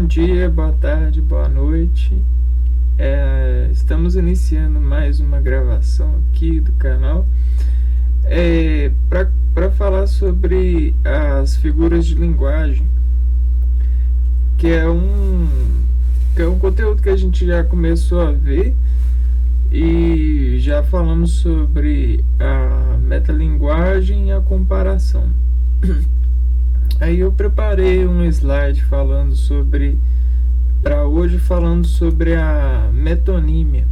Bom dia, boa tarde, boa noite. Estamos iniciando mais uma gravação aqui do canal para falar sobre as figuras de linguagem, que é um conteúdo que a gente já começou a ver e já falamos sobre a metalinguagem e a comparação. Aí eu preparei um slide para hoje falando sobre a metonímia.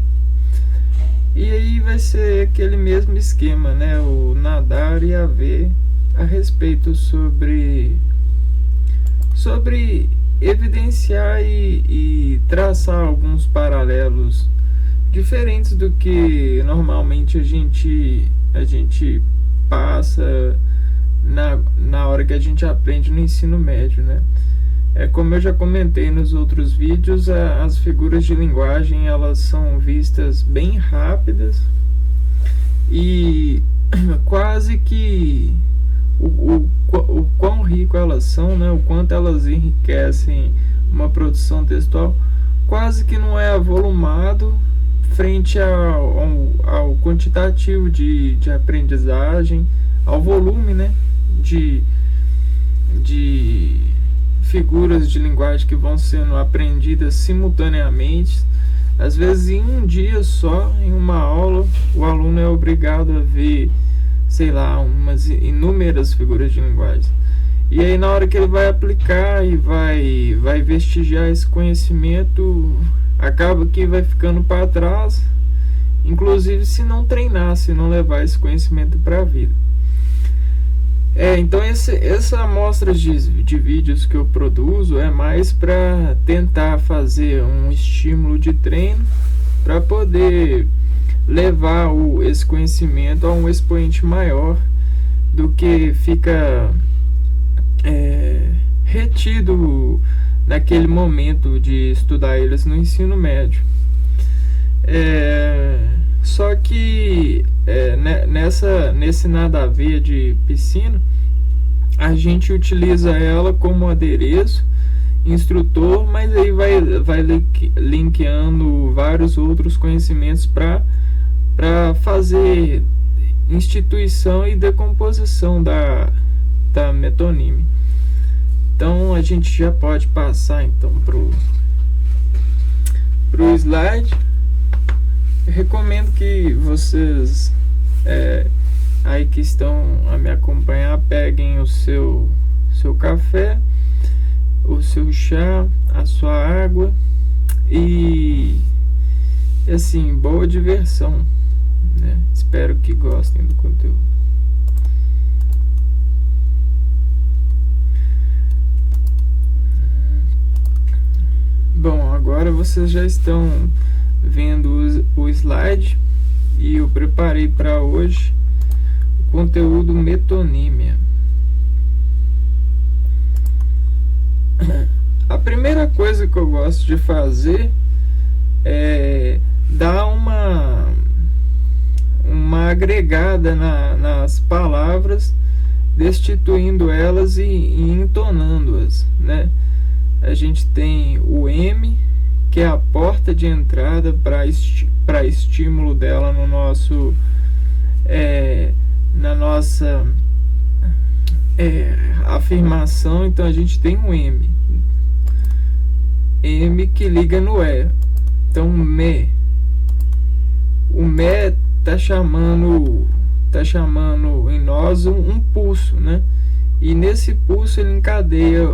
E aí vai ser aquele mesmo esquema, né? O nadar e a ver a respeito sobre evidenciar e traçar alguns paralelos diferentes do que normalmente a gente passa na hora que a gente aprende no ensino médio, né? Como eu já comentei nos outros vídeos, as figuras de linguagem elas são vistas bem rápidas e quase que o quão rico elas são, né? O quanto elas enriquecem uma produção textual, quase que não é avolumado frente ao quantitativo de aprendizagem, ao volume, né? De figuras de linguagem que vão sendo aprendidas simultaneamente. Às vezes em um dia só, em uma aula, o aluno é obrigado a ver, sei lá, umas inúmeras figuras de linguagem. E aí na hora que ele vai aplicar e vai vestigiar esse conhecimento, acaba que vai ficando para trás, inclusive se não treinar, se não levar esse conhecimento para a vida. Então essa amostra de vídeos que eu produzo é mais para tentar fazer um estímulo de treino para poder levar esse conhecimento a um expoente maior do que fica retido naquele momento de estudar eles no ensino médio. Só que nesse nada a ver de piscina, a gente utiliza ela como adereço, instrutor, mas aí vai linkeando vários outros conhecimentos para fazer instituição e decomposição da metonímia. Então a gente já pode passar então pro slide. Eu recomendo que vocês aí que estão a me acompanhar peguem o seu café, o seu chá, a sua água e assim, boa diversão, né? Espero que gostem do conteúdo. Bom, agora vocês já estão vendo o slide e eu preparei para hoje o conteúdo metonímia. A primeira coisa que eu gosto de fazer é dar uma agregada nas palavras, destituindo elas e entonando-as, né? A gente tem o M, que é a porta de entrada para estímulo dela no nosso na nossa afirmação. Então a gente tem um M que liga no E. Então o me tá chamando em nós um pulso, né? E nesse pulso ele encadeia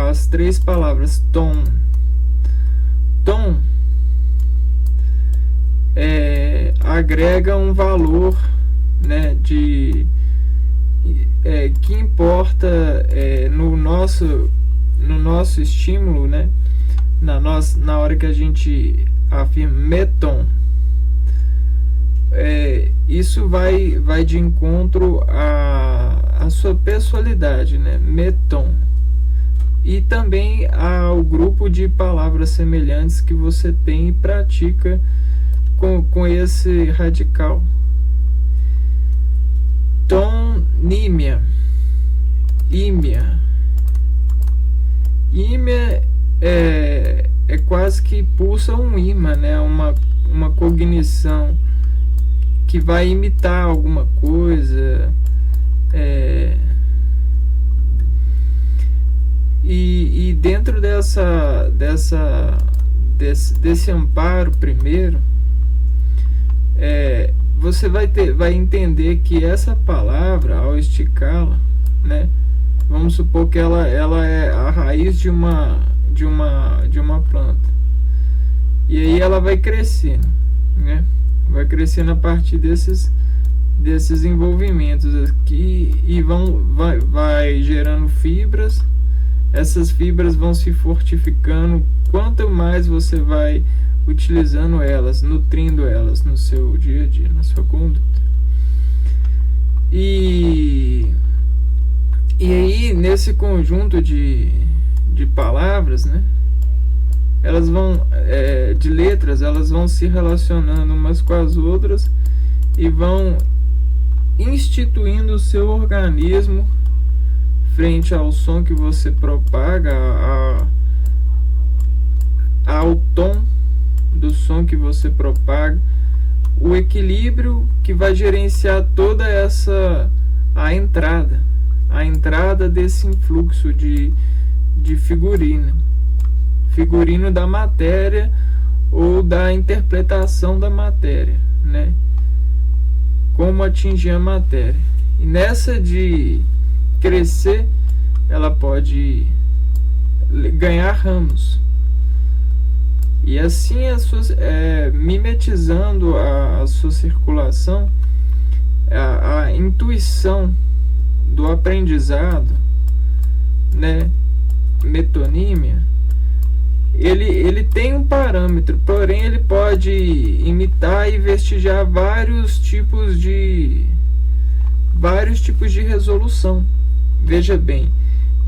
as três palavras tom agrega um valor, né, que importa no nosso estímulo, né, na hora que a gente afirma meton. Isso vai de encontro à sua pessoalidade, né, meton, e também ao grupo de palavras semelhantes que você tem e pratica com esse radical. Tonímia, ímia é quase que pulsa um imã, né? Uma cognição que vai imitar alguma coisa. E dentro desse amparo primeiro, você vai entender que essa palavra, ao esticá-la, né, vamos supor que ela é a raiz de uma planta, e aí ela vai crescendo, né, vai crescendo a partir desses envolvimentos aqui, e vai gerando fibras. Essas fibras vão se fortificando quanto mais você vai utilizando elas, nutrindo elas no seu dia a dia, na sua conduta. E aí, nesse conjunto de palavras, né, elas vão, de letras, elas vão se relacionando umas com as outras e vão instituindo o seu organismo frente ao som que você propaga, ao tom do som que você propaga, o equilíbrio que vai gerenciar toda a entrada desse influxo de figurino da matéria ou da interpretação da matéria, né? Como atingir a matéria. E nessa de crescer, ela pode ganhar ramos, e assim mimetizando a sua circulação, a intuição do aprendizado, né, metonímia. Ele tem um parâmetro, porém ele pode imitar e vestigiar vários tipos de resolução. Veja bem,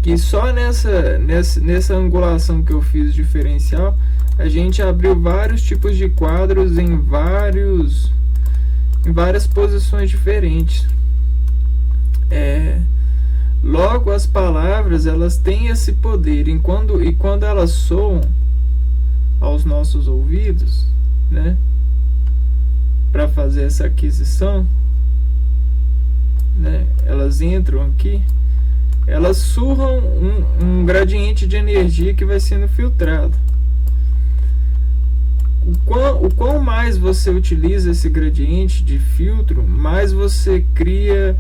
que só nessa angulação que eu fiz diferencial, a gente abriu vários tipos de quadros em várias posições diferentes. Logo, as palavras, elas têm esse poder, e quando elas soam aos nossos ouvidos, né, para fazer essa aquisição, né, elas entram aqui, elas surram um gradiente de energia que vai sendo filtrado. O quão mais você utiliza esse gradiente de filtro, mais você cria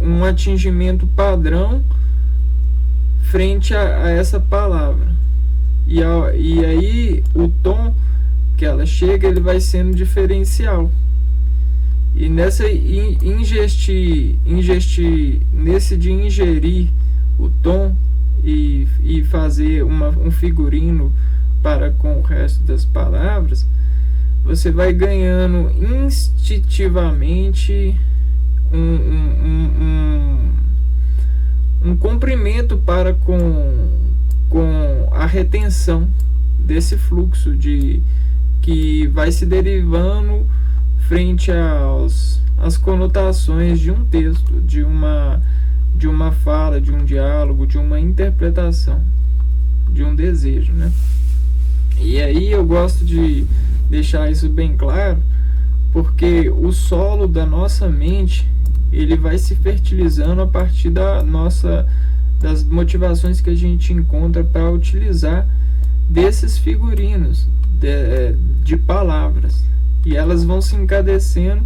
um atingimento padrão frente a essa palavra. E aí o tom que ela chega, ele vai sendo diferencial. E nesse de ingerir o tom e fazer um figurino para com o resto das palavras, você vai ganhando instintivamente um comprimento para com a retenção desse fluxo que vai se derivando frente às conotações de um texto, de uma fala, de um diálogo, de uma interpretação, de um desejo, né? E aí eu gosto de deixar isso bem claro, porque o solo da nossa mente, ele vai se fertilizando a partir das motivações que a gente encontra para utilizar desses figurinos de palavras, e elas vão se encadecendo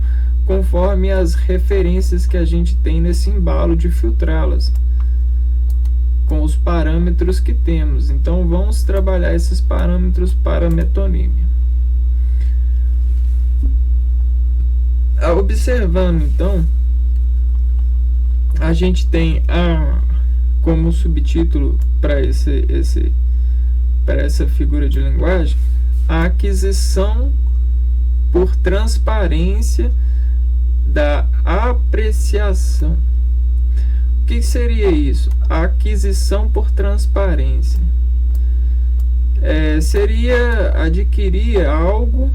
conforme as referências que a gente tem nesse embalo de filtrá-las com os parâmetros que temos. Então vamos trabalhar esses parâmetros para a metonímia. Observando então, a gente tem como subtítulo para essa figura de linguagem, a aquisição por transparência da apreciação. O que seria isso? A aquisição por transparência seria adquirir algo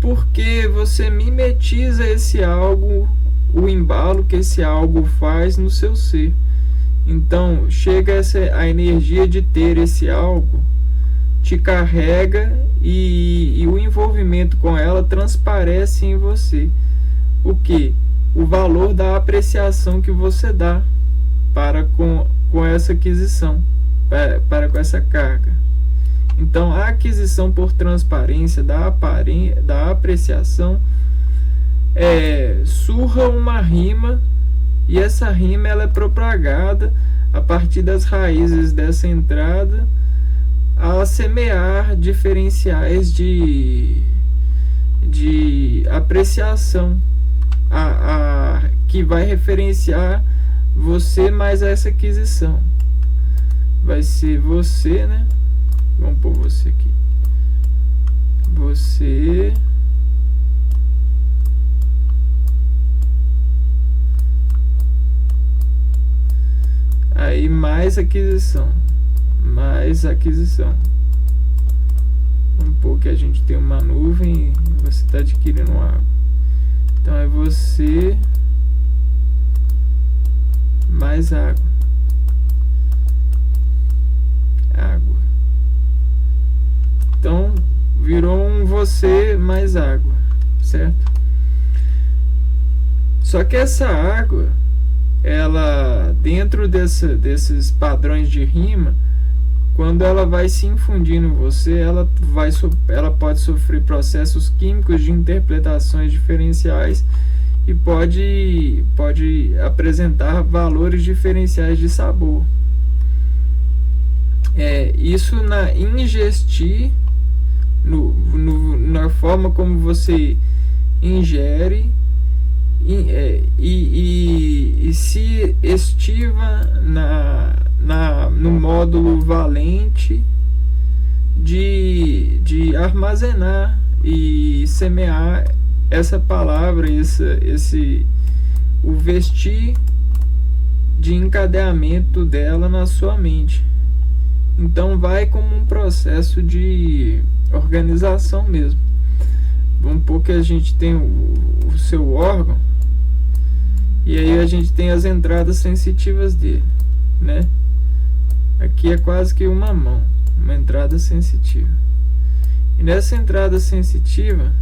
porque você mimetiza esse algo o embalo que esse algo faz no seu ser. Então, chega a energia de ter esse algo, te carrega e o envolvimento com ela transparece em você. O que? O valor da apreciação que você dá para com essa aquisição, para com essa carga. Então, a aquisição por transparência da apreciação surra uma rima, e essa rima ela é propagada a partir das raízes dessa entrada a semear diferenciais de apreciação que vai referenciar você mais essa aquisição. Vai ser você, né? Vamos pôr você aqui. Você aí mais aquisição. Vamos pôr que a gente tem uma nuvem e você está adquirindo água. Então é você mais água. Então virou um você mais água, certo? Só que essa água, ela, dentro desses padrões de rima, quando ela vai se infundindo em você, ela pode sofrer processos químicos de interpretações diferenciais e pode apresentar valores diferenciais de sabor. Isso na ingestir, na forma como você ingere e se estiva no módulo valente de armazenar e semear essa palavra, o vestir de encadeamento dela na sua mente. Então vai como um processo de organização mesmo. Vamos supor que a gente tem o seu órgão, e aí a gente tem as entradas sensitivas dele, né? Aqui é quase que uma mão, uma entrada sensitiva. E nessa entrada sensitiva,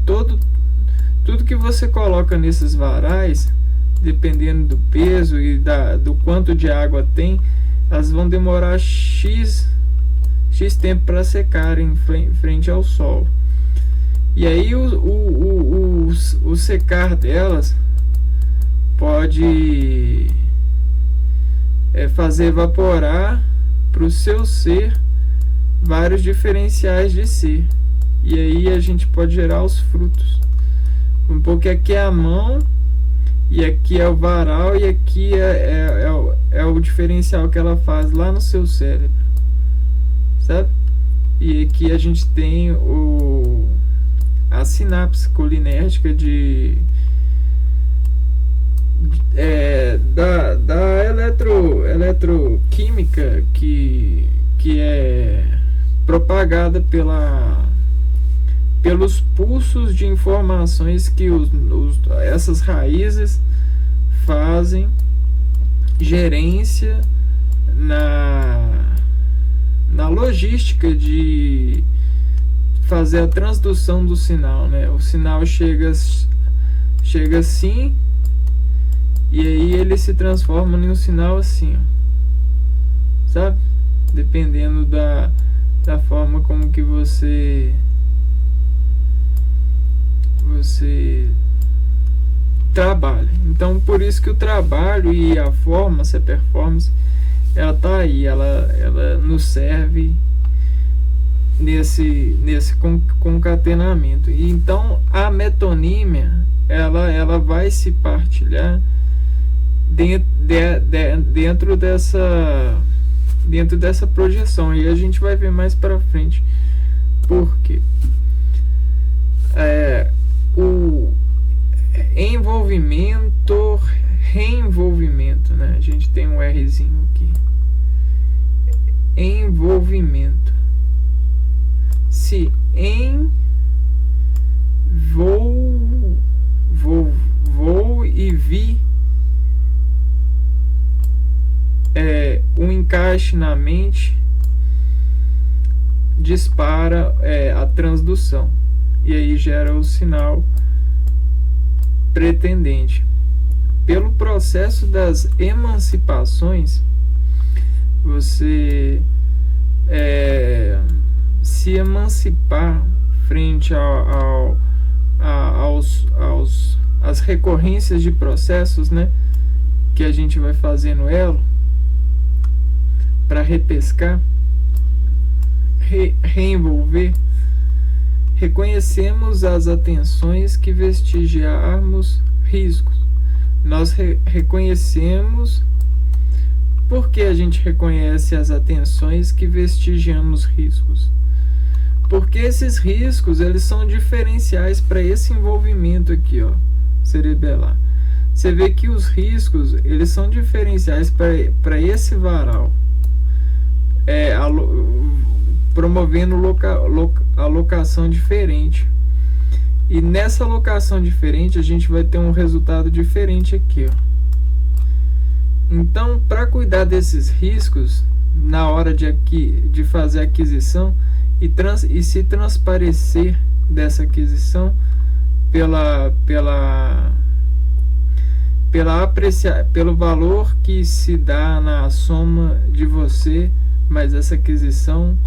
tudo que você coloca nesses varais, dependendo do peso e do quanto de água tem, elas vão demorar X tempo para secarem em frente ao sol. E aí o secar delas pode fazer evaporar para o seu ser vários diferenciais de ser. E aí a gente pode gerar os frutos. Porque aqui é a mão, e aqui é o varal, e aqui é o diferencial que ela faz lá no seu cérebro, sabe? E aqui a gente tem a sinapse colinérgica da eletroquímica que é propagada pelos pulsos de informações que essas raízes fazem gerência na logística de fazer a transdução do sinal, né? O sinal chega assim, e aí ele se transforma em um sinal assim, ó, sabe? Dependendo da forma como que você trabalha. Então, por isso que o trabalho e a performance, ela tá aí, ela nos serve nesse concatenamento. E então a metonímia ela vai se partilhar dentro dessa projeção, e a gente vai ver mais para frente por quê. O envolvimento, reenvolvimento, né? A gente tem um Rzinho aqui. Envolvimento. Se ouvir um encaixe na mente dispara a transdução, e aí gera o sinal pretendente. Pelo processo das emancipações, você se emancipar frente às recorrências de processos, né, que a gente vai fazer no elo para repescar, reenvolver. Reconhecemos as atenções que vestigiarmos riscos. Nós reconhecemos. Por que a gente reconhece as atenções que vestigiamos riscos? Porque esses riscos, eles são diferenciais para esse envolvimento aqui, ó, cerebelar. Você vê que os riscos, eles são diferenciais para esse varal, promovendo alocação diferente. E nessa alocação diferente, a gente vai ter um resultado diferente aqui, ó. Então, para cuidar desses riscos, na hora de fazer a aquisição e se transparecer dessa aquisição pelo valor que se dá na soma de você, mas essa aquisição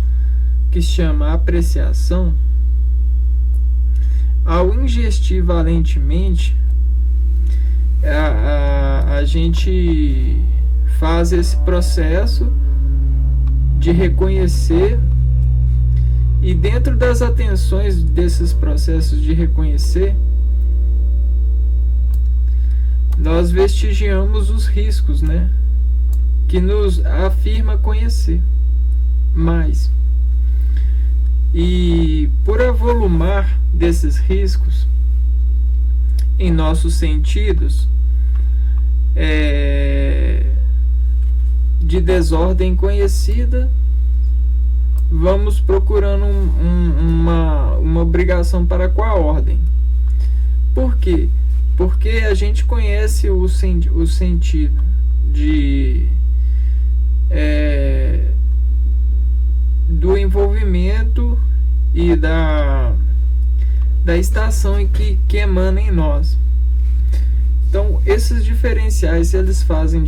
que se chama apreciação, ao ingestir valentemente, a gente faz esse processo de reconhecer, e dentro das atenções desses processos de reconhecer, nós vestigiamos os riscos, né, que nos afirma conhecer mais. E por avolumar desses riscos em nossos sentidos, de desordem conhecida, vamos procurando uma obrigação para com a ordem. Por quê? Porque a gente conhece o sentido do envolvimento e da estação que emana em nós. Então, esses diferenciais, se eles fazem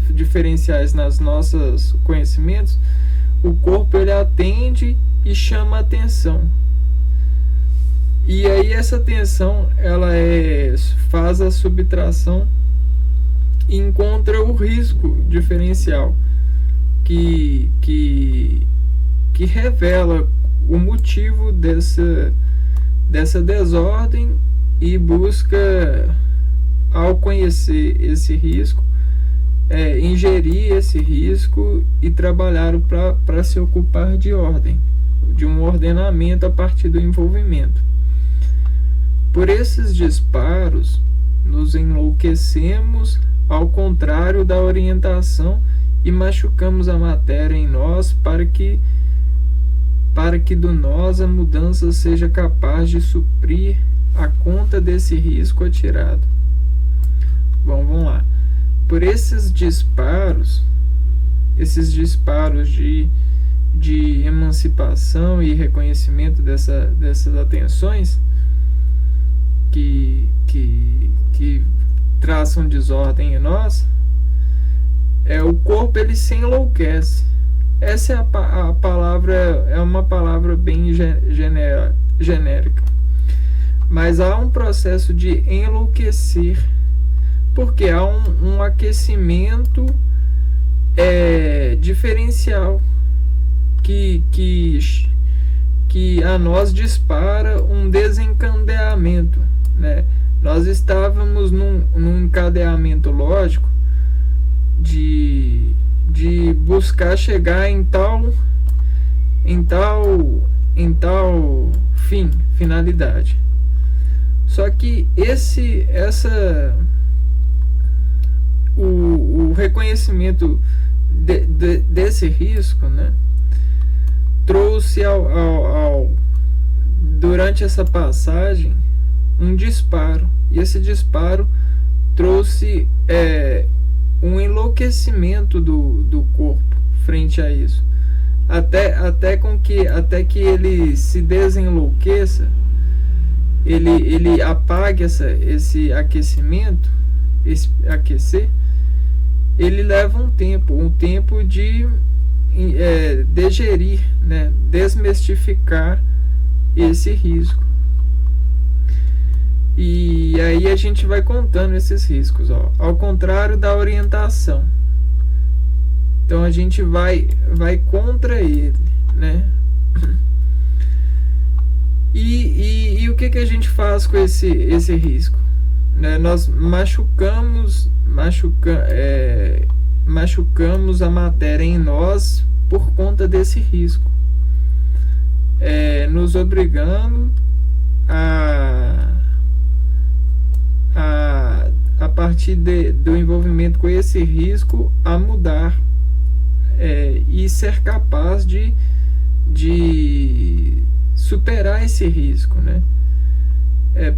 diferenciais nas nossos conhecimentos, o corpo ele atende e chama atenção. E aí essa atenção ela faz a subtração e encontra o risco diferencial que revela o motivo dessa desordem, e busca, ao conhecer esse risco, ingerir esse risco e trabalhar para se ocupar de ordem, de um ordenamento a partir do envolvimento. Por esses disparos, nos enlouquecemos ao contrário da orientação e machucamos a matéria em nós para que do nós a mudança seja capaz de suprir a conta desse risco atirado. Bom, vamos lá. Por esses disparos de emancipação e reconhecimento dessas atenções que traçam desordem em nós, o corpo ele se enlouquece. Essa é a palavra, é uma palavra bem genérica, mas há um processo de enlouquecer, porque há um aquecimento diferencial que a nós dispara um desencadeamento, né? Nós estávamos num encadeamento lógico de buscar chegar em tal finalidade. Só que o reconhecimento desse risco, né, trouxe durante essa passagem um disparo, e esse disparo trouxe um enlouquecimento do corpo frente a isso, até que ele se desenlouqueça, ele apague esse aquecimento, esse aquecer. Ele leva um tempo de digerir, né, desmistificar esse risco. E aí a gente vai contando esses riscos, ó, ao contrário da orientação. Então a gente vai contra ele, né? E o que a gente faz com esse risco? Né? Nós machucamos a matéria em nós por conta desse risco, nos obrigando a partir do envolvimento com esse risco a mudar, e ser capaz de superar esse risco, né?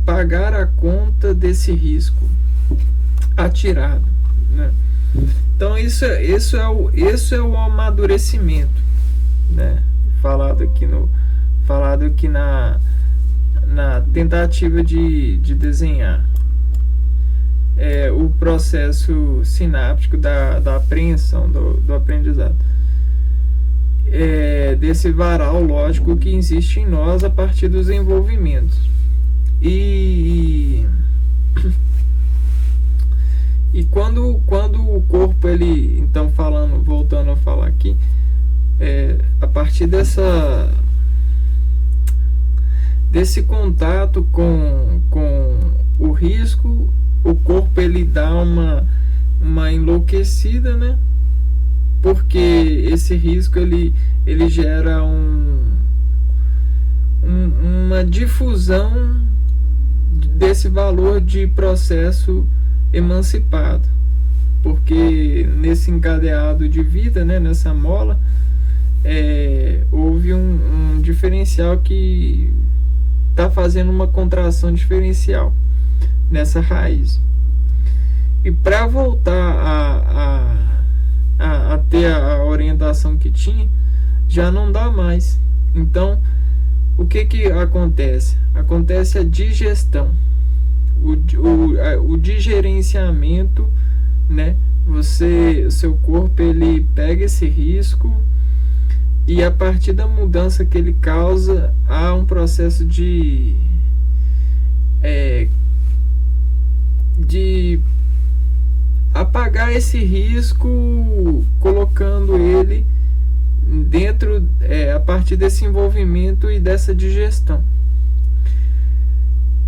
Pagar a conta desse risco atirado, né? Então isso é o amadurecimento, né? Falado aqui na tentativa de desenhar o processo sináptico da apreensão do aprendizado, desse varal lógico que existe em nós a partir dos envolvimentos. E quando o corpo, ele, então, voltando a falar aqui, a partir desse contato com o risco, o corpo, ele dá uma enlouquecida, né? Porque esse risco ele gera uma difusão desse valor de processo emancipado, porque nesse encadeado de vida, né, nessa mola, houve um diferencial que está fazendo uma contração diferencial nessa raiz. E para voltar a ter a orientação que tinha, já não dá mais. Então, o que acontece? Acontece a digestão, o digerenciamento, né? O seu corpo, ele pega esse risco e a partir da mudança que ele causa, há um processo de apagar esse risco, colocando ele dentro, a partir desse envolvimento e dessa digestão.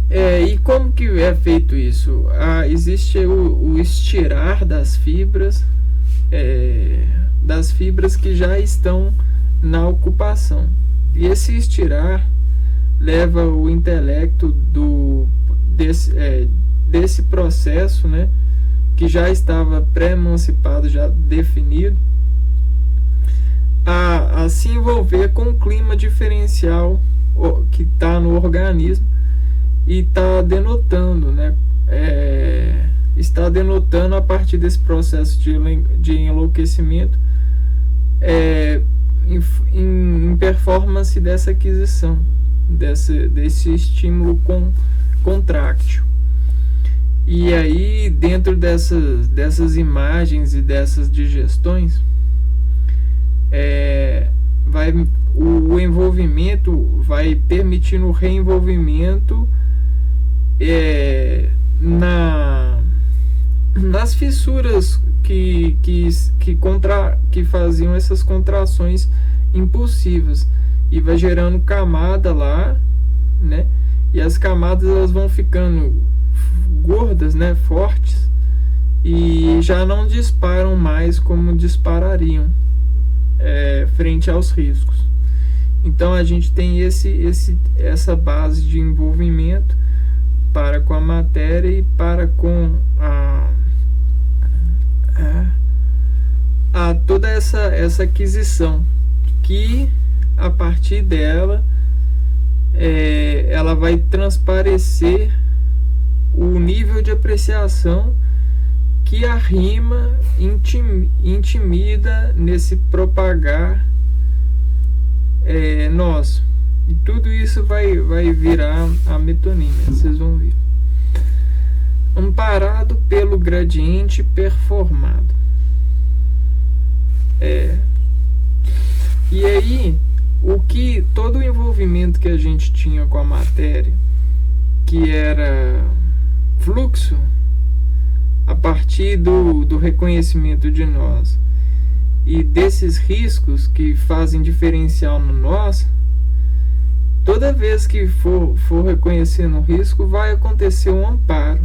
E como que é feito isso? Existe o estirar das fibras que já estão na ocupação. E esse estirar leva o intelecto desse processo, né, que já estava pré-emancipado, já definido, a se envolver com um clima diferencial que está no organismo e está denotando, né, está denotando a partir desse processo de enlouquecimento, em performance dessa aquisição, desse estímulo contráctil. E aí, dentro dessas imagens e dessas digestões, o envolvimento vai permitindo o reenvolvimento nas fissuras que faziam essas contrações impulsivas, e vai gerando camada lá, né? E as camadas, elas vão ficando gordas, né, fortes, e já não disparam mais como disparariam frente aos riscos. Então a gente tem essa base de envolvimento para com a matéria e para com toda essa aquisição, que a partir dela ela vai transparecer o nível de apreciação e a rima intimida nesse propagar nosso. E tudo isso vai virar a metonímia, vocês vão ver. Amparado pelo gradiente performado. E aí, todo o envolvimento que a gente tinha com a matéria, que era fluxo, a partir do reconhecimento de nós e desses riscos que fazem diferencial no nós, toda vez que for reconhecendo um risco, vai acontecer um amparo.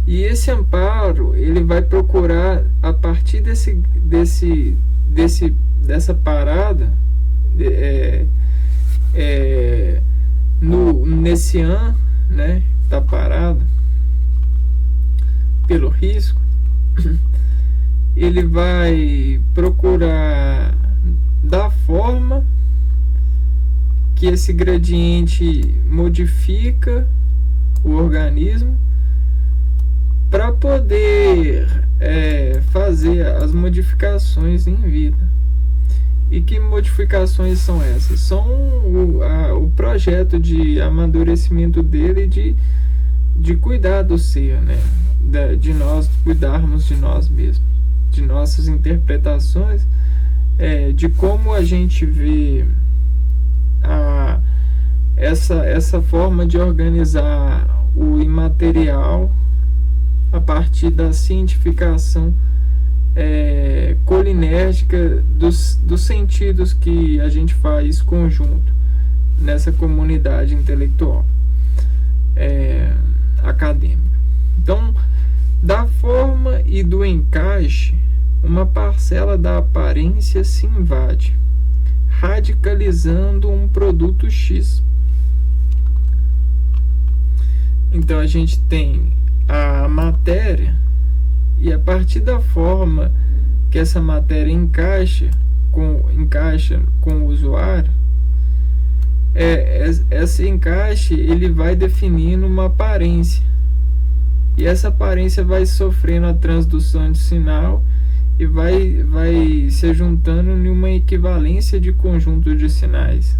E esse amparo, ele vai procurar, a partir dessa parada, nesse né, da parada, pelo risco, ele vai procurar dar forma que esse gradiente modifica o organismo para poder fazer as modificações em vida. E que modificações são essas? São o projeto de amadurecimento dele, de cuidar do ser, né? De nós cuidarmos de nós mesmos, de nossas interpretações, de como a gente vê essa forma de organizar o imaterial a partir da cientificação colinérgica dos sentidos que a gente faz conjunto nessa comunidade intelectual acadêmica. Então, da forma e do encaixe, uma parcela da aparência se invade, radicalizando um produto X. Então a gente tem a matéria, e a partir da forma que essa matéria encaixa com o usuário, esse encaixe ele vai definindo uma aparência, e essa aparência vai sofrendo a transdução de sinal e vai se juntando em uma equivalência de conjunto de sinais,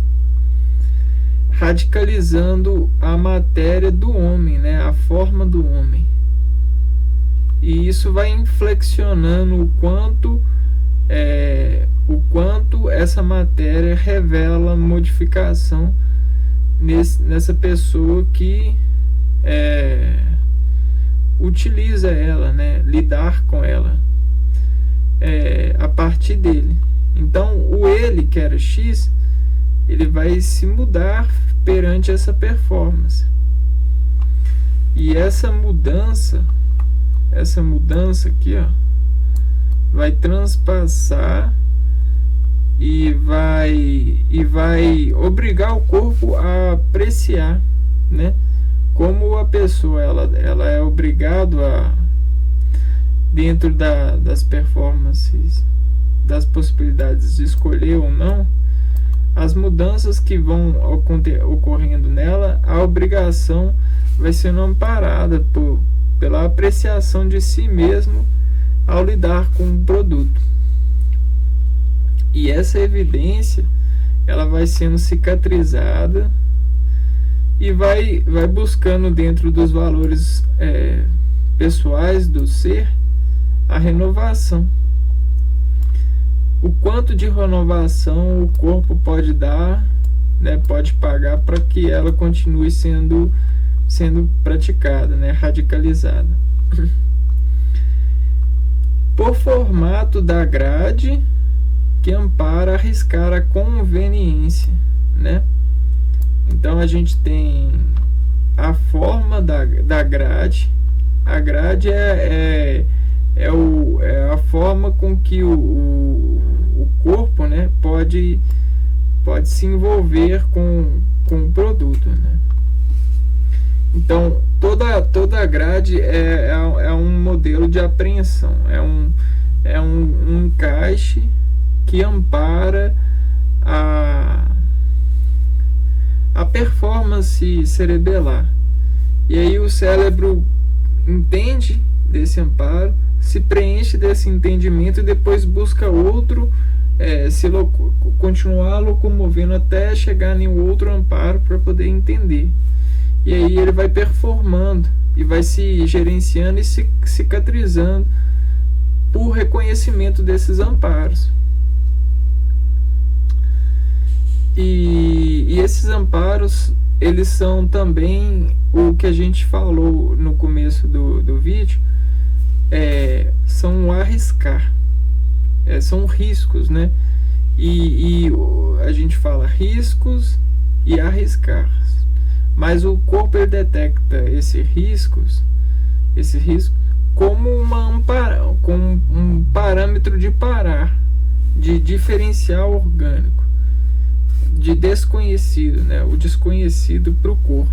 radicalizando a matéria do homem, né, a forma do homem. E isso vai inflexionando o quanto essa matéria revela modificação nessa pessoa que utiliza ela, né, lidar com ela a partir dele. Então o ele, que era X, ele vai se mudar perante essa performance. E essa mudança aqui, ó, vai transpassar e vai obrigar o corpo a apreciar, né? Como a pessoa ela é obrigado a, dentro das performances, das possibilidades de escolher ou não, as mudanças que vão ocorrendo nela, a obrigação vai sendo amparada pela apreciação de si mesmo ao lidar com o produto. E essa evidência ela vai sendo cicatrizada e vai buscando dentro dos valores pessoais do ser a renovação. O quanto de renovação o corpo pode dar, né, pode pagar para que ela continue sendo praticada, né, radicalizada. Por formato da grade que ampara arriscar a conveniência, né? Então a gente tem a forma da grade. A grade é a forma com que o corpo, né, pode se envolver com o produto, né? Então toda a grade é um modelo de apreensão, é um encaixe que ampara a performance cerebelar. E aí o cérebro entende desse amparo, se preenche desse entendimento e depois busca outro, continuar locomovendo até chegar em outro amparo para poder entender. E aí ele vai performando e vai se gerenciando e se cicatrizando por reconhecimento desses amparos. E esses amparos, eles são também o que a gente falou no começo do vídeo, são o arriscar, são riscos, né? E a gente fala riscos e arriscar, mas o corpo ele detecta esses riscos como como um parâmetro de parar, de diferencial orgânico, de desconhecido, né? O desconhecido para o corpo.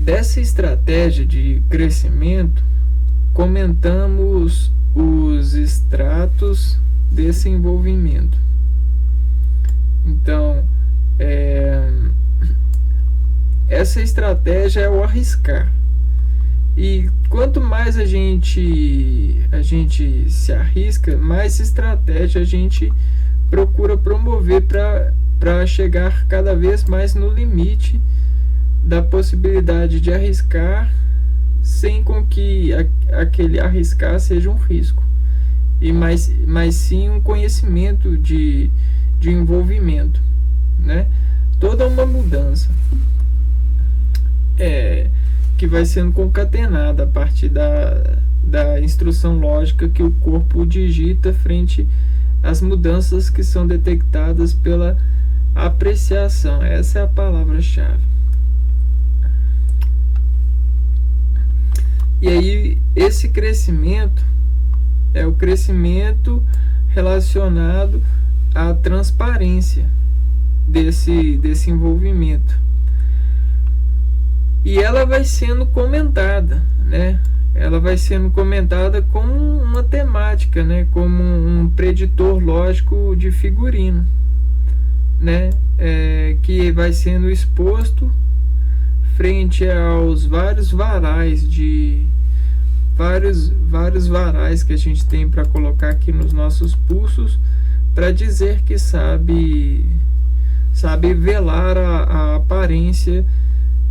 Dessa estratégia de crescimento, comentamos os estratos desse envolvimento. Então, essa estratégia é o arriscar. E quanto mais a gente se arrisca, mais estratégia a gente procura promover para chegar cada vez mais no limite da possibilidade de arriscar, sem com que aquele arriscar seja um risco, mas sim um conhecimento de envolvimento, né? Toda uma mudança que vai sendo concatenada a partir da instrução lógica que o corpo digita frente às mudanças que são detectadas pela apreciação. Essa é a palavra-chave. E aí, esse crescimento é o crescimento relacionado à transparência desse envolvimento. E ela vai sendo comentada, né? Ela vai sendo comentada como uma temática, né? Como um preditor lógico de figurino, né? Que vai sendo exposto frente aos vários varais vários varais que a gente tem para colocar aqui nos nossos pulsos, para dizer que sabe velar a aparência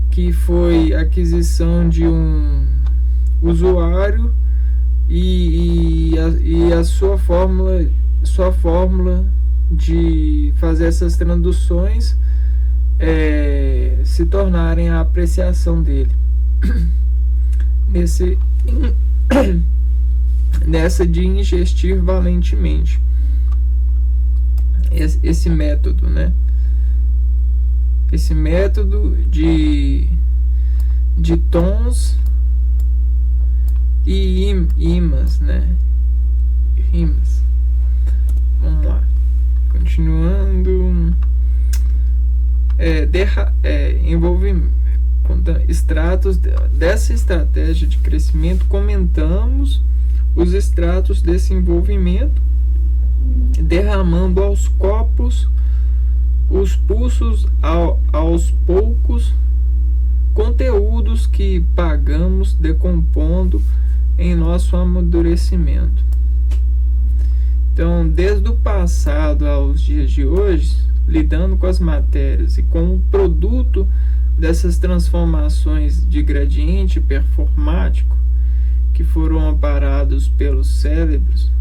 que foi aquisição de um usuário e a sua fórmula de fazer essas traduções se tornarem a apreciação dele nessa de ingestir valentemente, esse método, né? Esse método de tons e rimas, né? Rimas. Vamos lá. Continuando. Envolvimento. Extratos dessa estratégia de crescimento, comentamos os extratos desse envolvimento, derramando aos copos os pulsos aos poucos conteúdos que pagamos decompondo em nosso amadurecimento. Então, desde o passado aos dias de hoje, lidando com as matérias e com o produto dessas transformações de gradiente performático que foram amparados pelos cérebros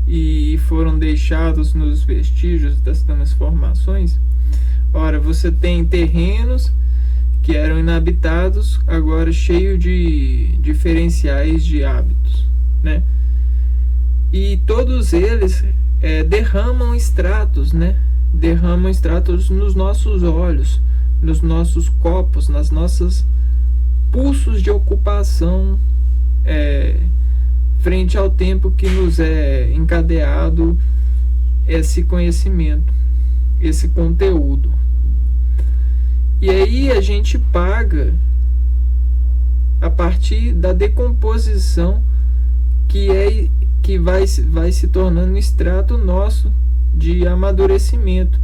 e foram deixados nos vestígios das transformações. Ora, você tem terrenos que eram inabitados, agora cheio de diferenciais de hábitos, né? E todos eles derramam extratos, né? Derramam extratos nos nossos olhos, nos nossos copos, nas nossas pulsos de ocupação frente ao tempo que nos é encadeado esse conhecimento, esse conteúdo. E aí a gente paga a partir da decomposição que vai se tornando extrato nosso de amadurecimento,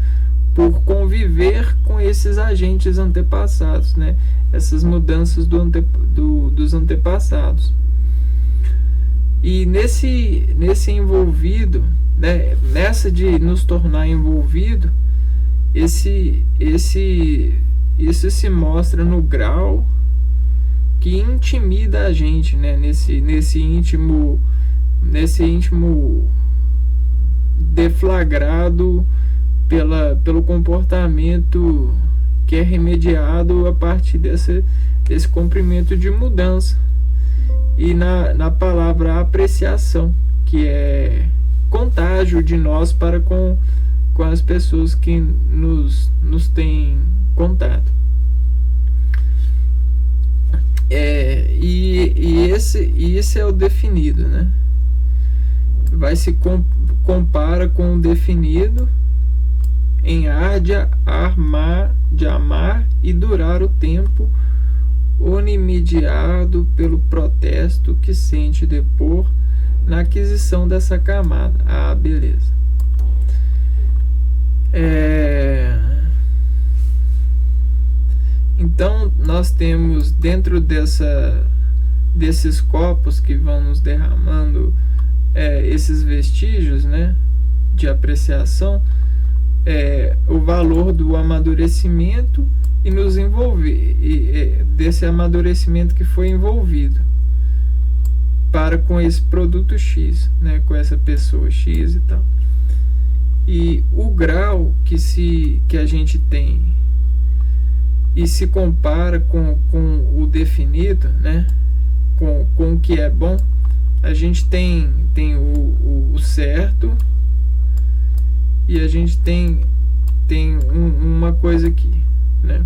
por conviver com esses agentes antepassados, né? Essas mudanças dos antepassados. E nesse envolvido, né, nessa de nos tornar envolvido, isso se mostra no grau que intimida a gente, né? Nesse íntimo deflagrado pelo comportamento que é remediado a partir desse comprimento de mudança. E na palavra apreciação, que é contágio de nós para com as pessoas que nos têm contato. Esse é o definido, né? Compara com o definido em ar de amar e durar o tempo, onimediado pelo protesto que sente depor na aquisição dessa camada. Beleza. Então nós temos dentro desses copos que vão nos derramando esses vestígios, né, de apreciação, o valor do amadurecimento e nos envolver, desse amadurecimento que foi envolvido para com esse produto X, né, com essa pessoa X e tal. E o grau que a gente tem e se compara com o definido, né, com o que é bom, a gente tem o certo, e a gente tem uma coisa aqui, né?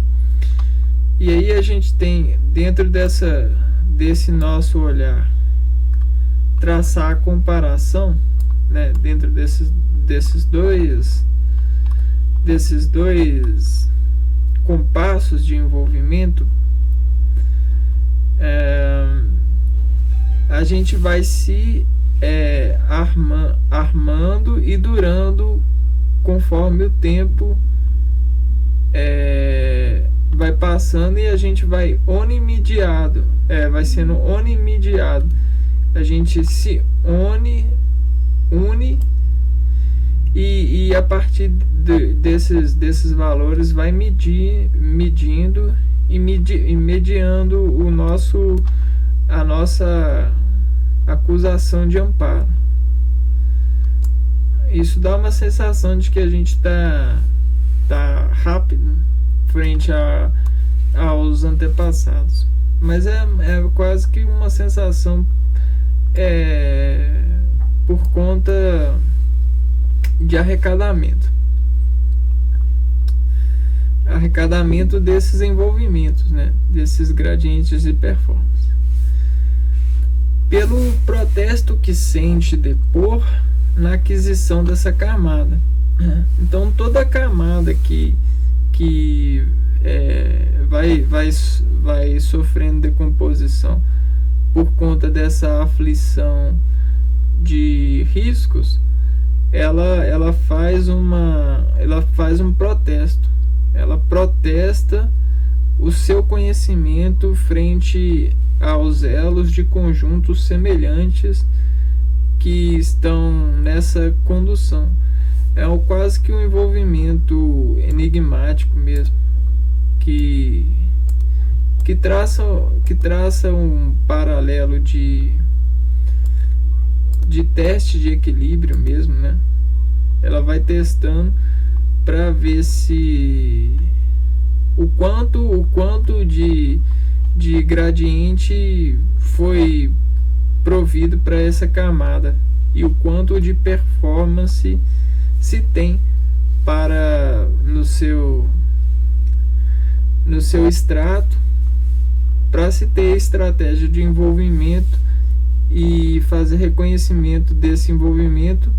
E aí a gente tem, dentro desse nosso olhar, traçar a comparação, né, dentro desses dois compassos de envolvimento. A gente vai se armando e durando conforme o tempo vai passando, e a gente vai vai sendo onimediado. A gente se une e a partir desses valores vai medindo e mediando a nossa acusação de amparo. Isso dá uma sensação de que a gente tá rápido frente aos antepassados, mas é quase que uma sensação por conta de arrecadamento desses envolvimentos, né, desses gradientes de performance, pelo protesto que sente depor na aquisição dessa camada. Então toda a camada que vai sofrendo decomposição por conta dessa aflição de riscos, ela faz um protesto. Ela protesta o seu conhecimento frente aos elos de conjuntos semelhantes que estão nessa condução. É quase que um envolvimento enigmático mesmo, que traça um paralelo de teste de equilíbrio mesmo, né? Ela vai testando para ver se o quanto de gradiente foi provido para essa camada e o quanto de performance se tem para no seu extrato, para se ter estratégia de envolvimento e fazer reconhecimento desse envolvimento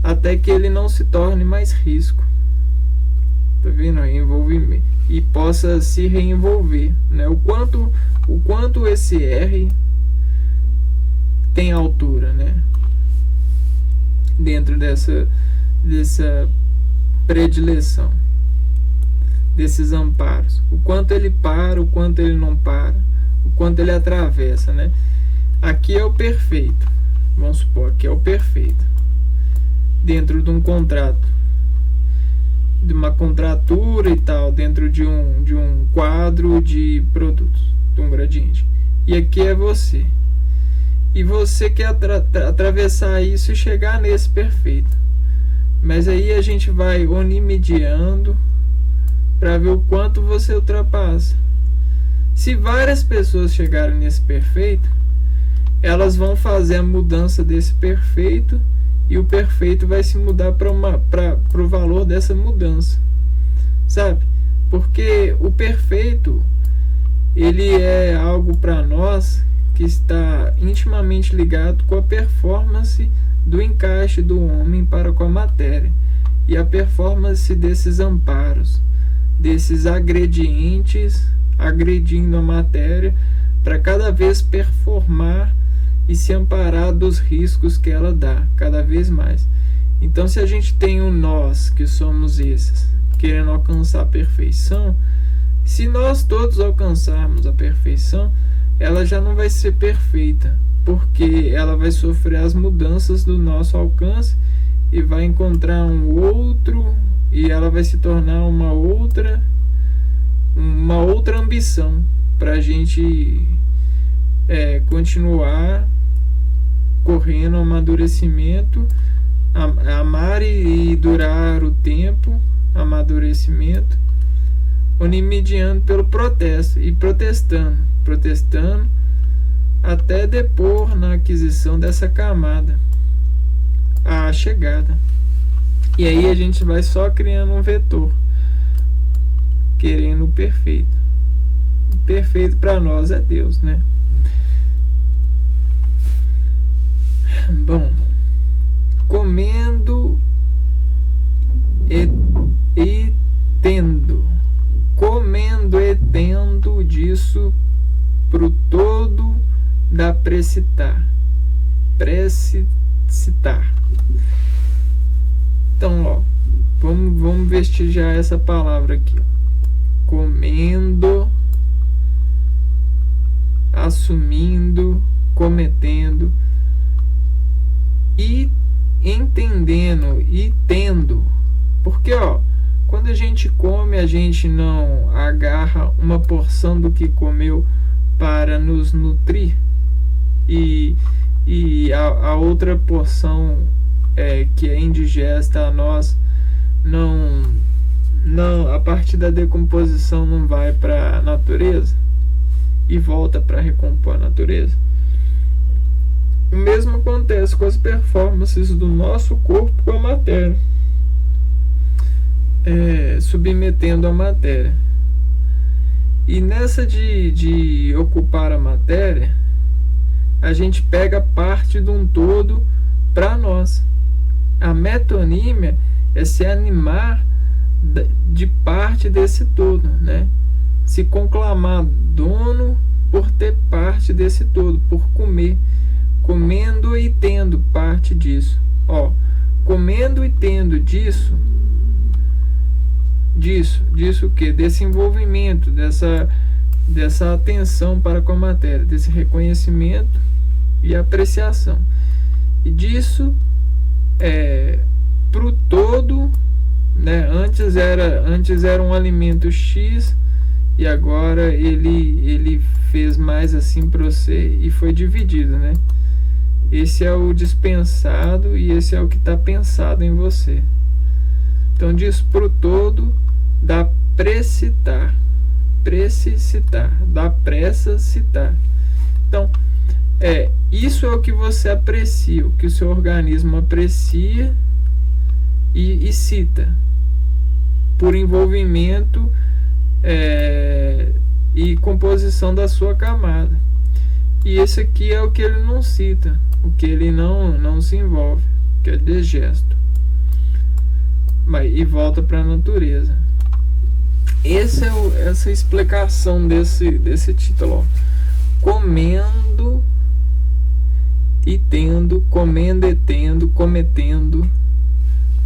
até que ele não se torne mais risco. Tá vendo? Envolvimento, e possa se reenvolver, né? O quanto esse R tem altura, né? Dentro dessa predileção, desses amparos. O quanto ele para, o quanto ele não para, o quanto ele atravessa, né? Aqui é o perfeito. Vamos supor, aqui é o perfeito. Dentro de um contrato, de uma contratura e tal, dentro de um quadro de produtos, de um gradiente. E aqui é você. E você quer atravessar isso e chegar nesse perfeito. Mas aí a gente vai onimediando para ver o quanto você ultrapassa. Se várias pessoas chegarem nesse perfeito, elas vão fazer a mudança desse perfeito e o perfeito vai se mudar para o valor dessa mudança, sabe? Porque o perfeito, ele é algo para nós que está intimamente ligado com a performance do encaixe do homem para com a matéria e a performance desses amparos, desses agredientes agredindo a matéria para cada vez performar e se amparar dos riscos que ela dá cada vez mais. Então, se a gente tem um nós, que somos esses, querendo alcançar a perfeição, se nós todos alcançarmos a perfeição, ela já não vai ser perfeita, porque ela vai sofrer as mudanças do nosso alcance e vai encontrar um outro, e ela vai se tornar uma outra ambição para a gente continuar correndo o amadurecimento, amar e durar o tempo, amadurecimento, onimediando pelo protesto e protestando até depor na aquisição dessa camada, a chegada. E aí a gente vai só criando um vetor, querendo o perfeito. O perfeito para nós é Deus, né? Bom, comendo e tendo disso pro todo da precitar. Então, ó, vamos vestigiar essa palavra aqui, ó. Comendo, assumindo, cometendo e entendendo e tendo. Porque, ó, quando a gente come, a gente não agarra uma porção do que comeu para nos nutrir e a outra porção que é indigesta a nós não, a partir da decomposição não vai para a natureza e volta para recompor a natureza. O mesmo acontece com as performances do nosso corpo com a matéria, submetendo a matéria. E nessa de ocupar a matéria, a gente pega parte de um todo para nós. A metonímia é se animar de parte desse todo, né? Se conclamar dono por ter parte desse todo, por comendo e tendo parte disso. Ó, comendo e tendo disso o que? Desse envolvimento, dessa atenção para com a matéria, desse reconhecimento e apreciação. E disso pro todo, né? Antes era um alimento X e agora ele fez mais assim para você e foi dividido, né? Esse é o dispensado e esse é o que está pensado em você. Então, disso pro todo dá precitar, dá pressa citar. Então, isso é o que você aprecia, o que o seu organismo aprecia e cita, por envolvimento e composição da sua camada. E esse aqui é o que ele não cita, o que ele não se envolve, que é degesto. E volta para a natureza. Essa explicação desse título, ó. Comendo e tendo, comendo e tendo, cometendo,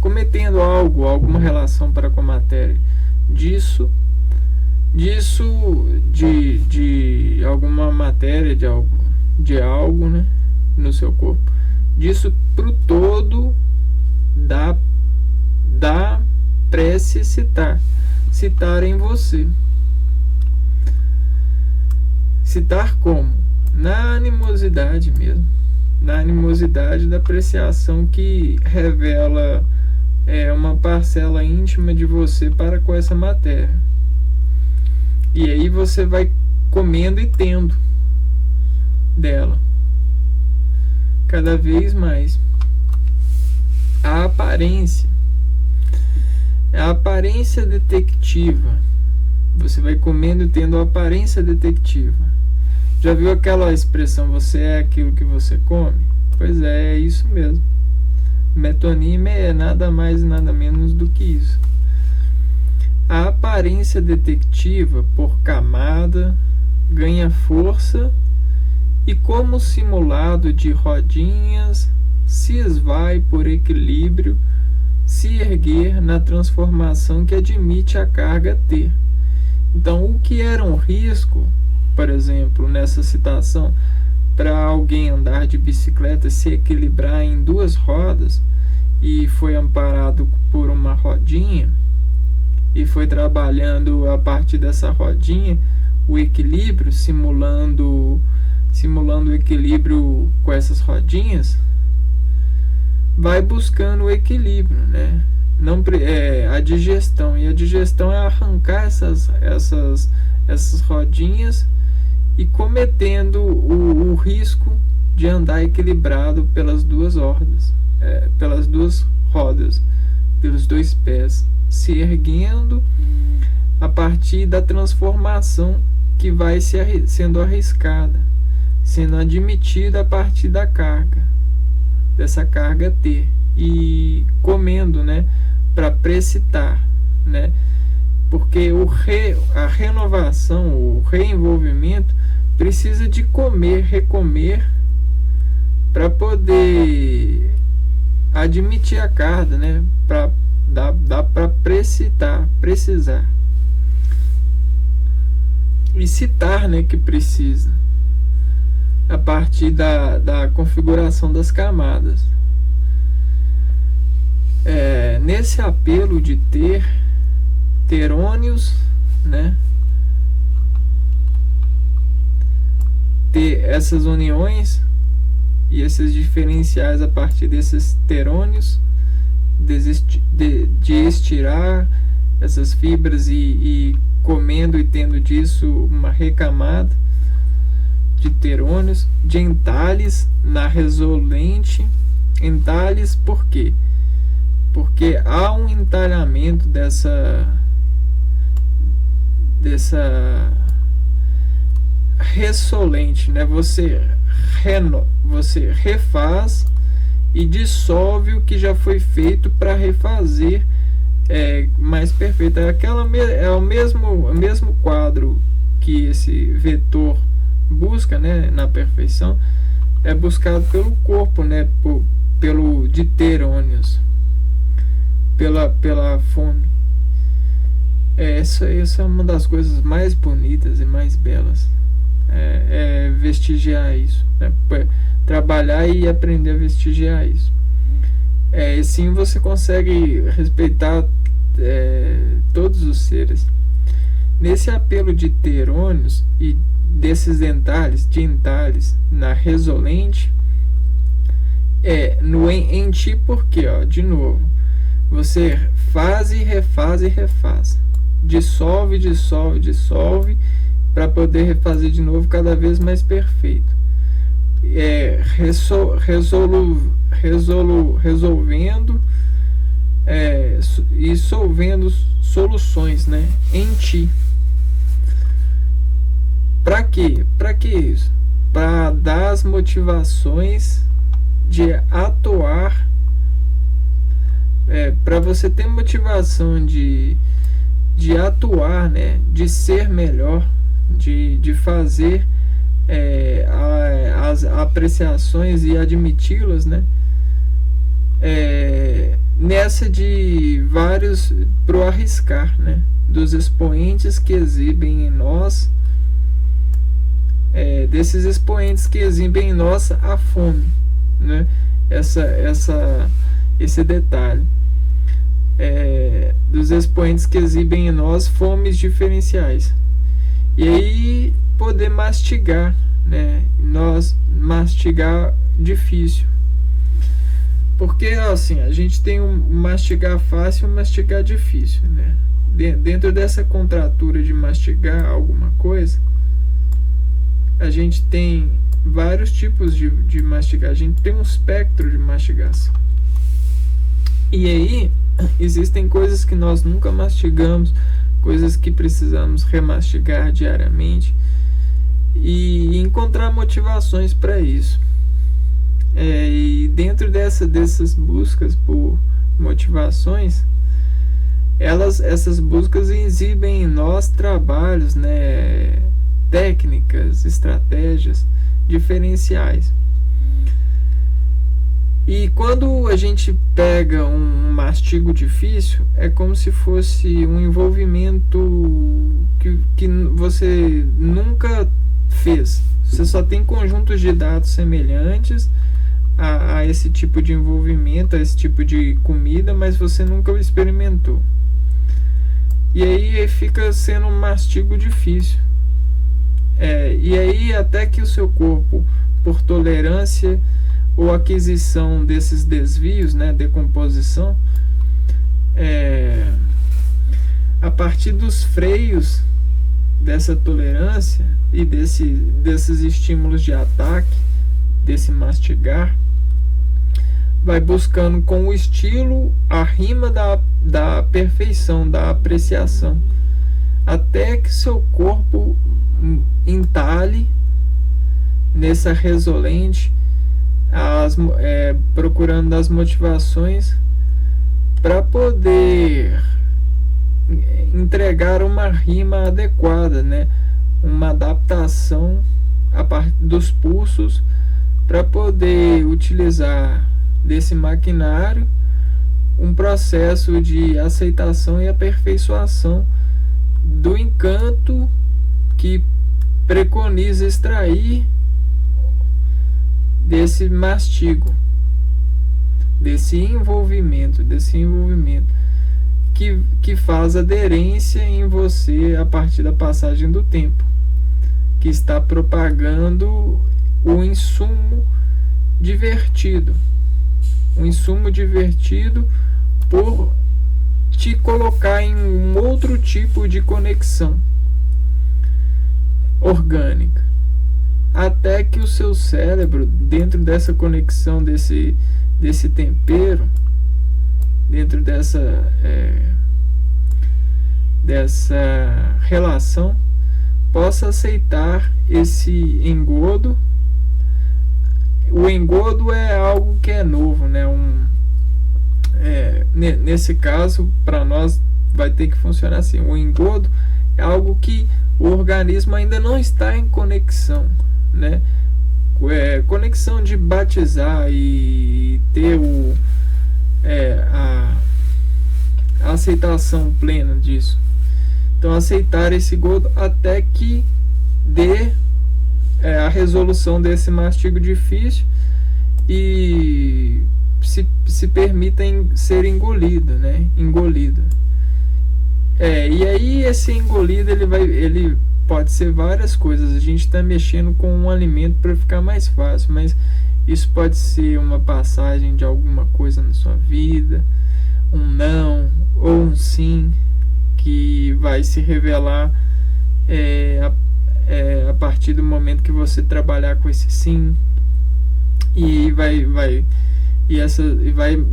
cometendo algo, alguma relação para com a matéria, disso de alguma matéria, de algo, né, no seu corpo, disso pro todo da prece citar em você. Citar como? Na animosidade mesmo, na animosidade da apreciação que revela uma parcela íntima de você para com essa matéria. E aí você vai comendo e tendo dela cada vez mais. A aparência detectiva. Você vai comendo e tendo a aparência detectiva. Já viu aquela expressão, você é aquilo que você come? Pois é isso mesmo. Metonímia é nada mais e nada menos do que isso. A aparência detectiva, por camada, ganha força e, como simulado de rodinhas, se esvai por equilíbrio, se erguer na transformação que admite a carga ter. Então, o que era um risco, por exemplo, nessa citação, para alguém andar de bicicleta, se equilibrar em duas rodas, e foi amparado por uma rodinha, e foi trabalhando a partir dessa rodinha o equilíbrio, simulando o equilíbrio com essas rodinhas, vai buscando o equilíbrio, né? Não, a digestão, e a digestão é arrancar essas rodinhas e cometendo o risco de andar equilibrado pelas duas rodas, pelos dois pés, se erguendo a partir da transformação que vai sendo arriscada, sendo admitida a partir da carga, dessa carga T, e comendo, né, para precitar, né? Porque a renovação, o reenvolvimento precisa de comer, recomer, para poder admitir a carga, né? Dá para precisar. E citar, né, que precisa, a partir da configuração das camadas. Nesse apelo de terônios, né, ter essas uniões e esses diferenciais a partir desses terônios, de estirar essas fibras e comendo e tendo disso uma recamada de terônios, de entalhes na resolente. Entalhes por quê? Porque há um entalhamento dessa ressolente, né? Você refaz e dissolve o que já foi feito para refazer mais perfeito. É o mesmo quadro que esse vetor busca, né, na perfeição, é buscado pelo corpo, né, pelo diterônios, pela fome. Essa é uma das coisas mais bonitas e mais belas, vestigiar isso, né? Trabalhar e aprender a vestigiar isso. Assim você consegue respeitar todos os seres. Nesse apelo de terônios e desses entalhes na resolente, no em ti, porque, de novo, você faz e refaz, dissolve para poder refazer de novo cada vez mais perfeito, resolvendo e solvendo soluções, né, em ti. Para quê? Para que isso? Para dar as motivações de atuar, para você ter motivação de atuar, né, de ser melhor, de fazer as apreciações e admiti-las, né, nessa de vários pro arriscar, né? Dos expoentes que exibem em nós, desses expoentes que exibem em nós a fome, né? Esse detalhe, dos expoentes que exibem em nós fomes diferenciais. E aí poder mastigar, né? Nós mastigar difícil. Porque assim, a gente tem um mastigar fácil e um mastigar difícil, né? Dentro dessa contratura de mastigar alguma coisa, a gente tem vários tipos de mastigar. A gente tem um espectro de mastigação. E aí, existem coisas que nós nunca mastigamos, coisas que precisamos remastigar diariamente e encontrar motivações para isso. E dentro dessas buscas por motivações, essas buscas exibem em nós trabalhos, né, técnicas, estratégias diferenciais. E quando a gente pega um mastigo difícil, é como se fosse um envolvimento que você nunca fez. Você só tem conjuntos de dados semelhantes a esse tipo de envolvimento, a esse tipo de comida, mas você nunca o experimentou. E aí fica sendo um mastigo difícil. E aí até que o seu corpo, por tolerância ou aquisição desses desvios, né, decomposição, a partir dos freios dessa tolerância e desses estímulos de ataque, desse mastigar, vai buscando com o estilo a rima da perfeição, da apreciação, até que seu corpo entale nessa resolente, procurando as motivações para poder entregar uma rima adequada, né? Uma adaptação a partir dos pulsos para poder utilizar desse maquinário um processo de aceitação e aperfeiçoação do encanto que preconiza extrair desse mastigo, desse envolvimento que faz aderência em você a partir da passagem do tempo, que está propagando o insumo divertido, por te colocar em um outro tipo de conexão orgânica, até que o seu cérebro, dentro dessa conexão, desse tempero, dentro dessa relação, possa aceitar esse engodo. O engodo é algo que é novo, né? Nesse caso, para nós, vai ter que funcionar assim. O engodo é algo que o organismo ainda não está em conexão, né? Conexão de batizar e ter a aceitação plena disso. Então, aceitar esse engodo até que dê a resolução desse mastigo difícil e se permita ser engolido, né? E aí esse engolido ele pode ser várias coisas. A gente está mexendo com um alimento para ficar mais fácil, mas isso pode ser uma passagem de alguma coisa na sua vida, um não ou um sim, que vai se revelar a partir do momento que você trabalhar com esse sim, e vai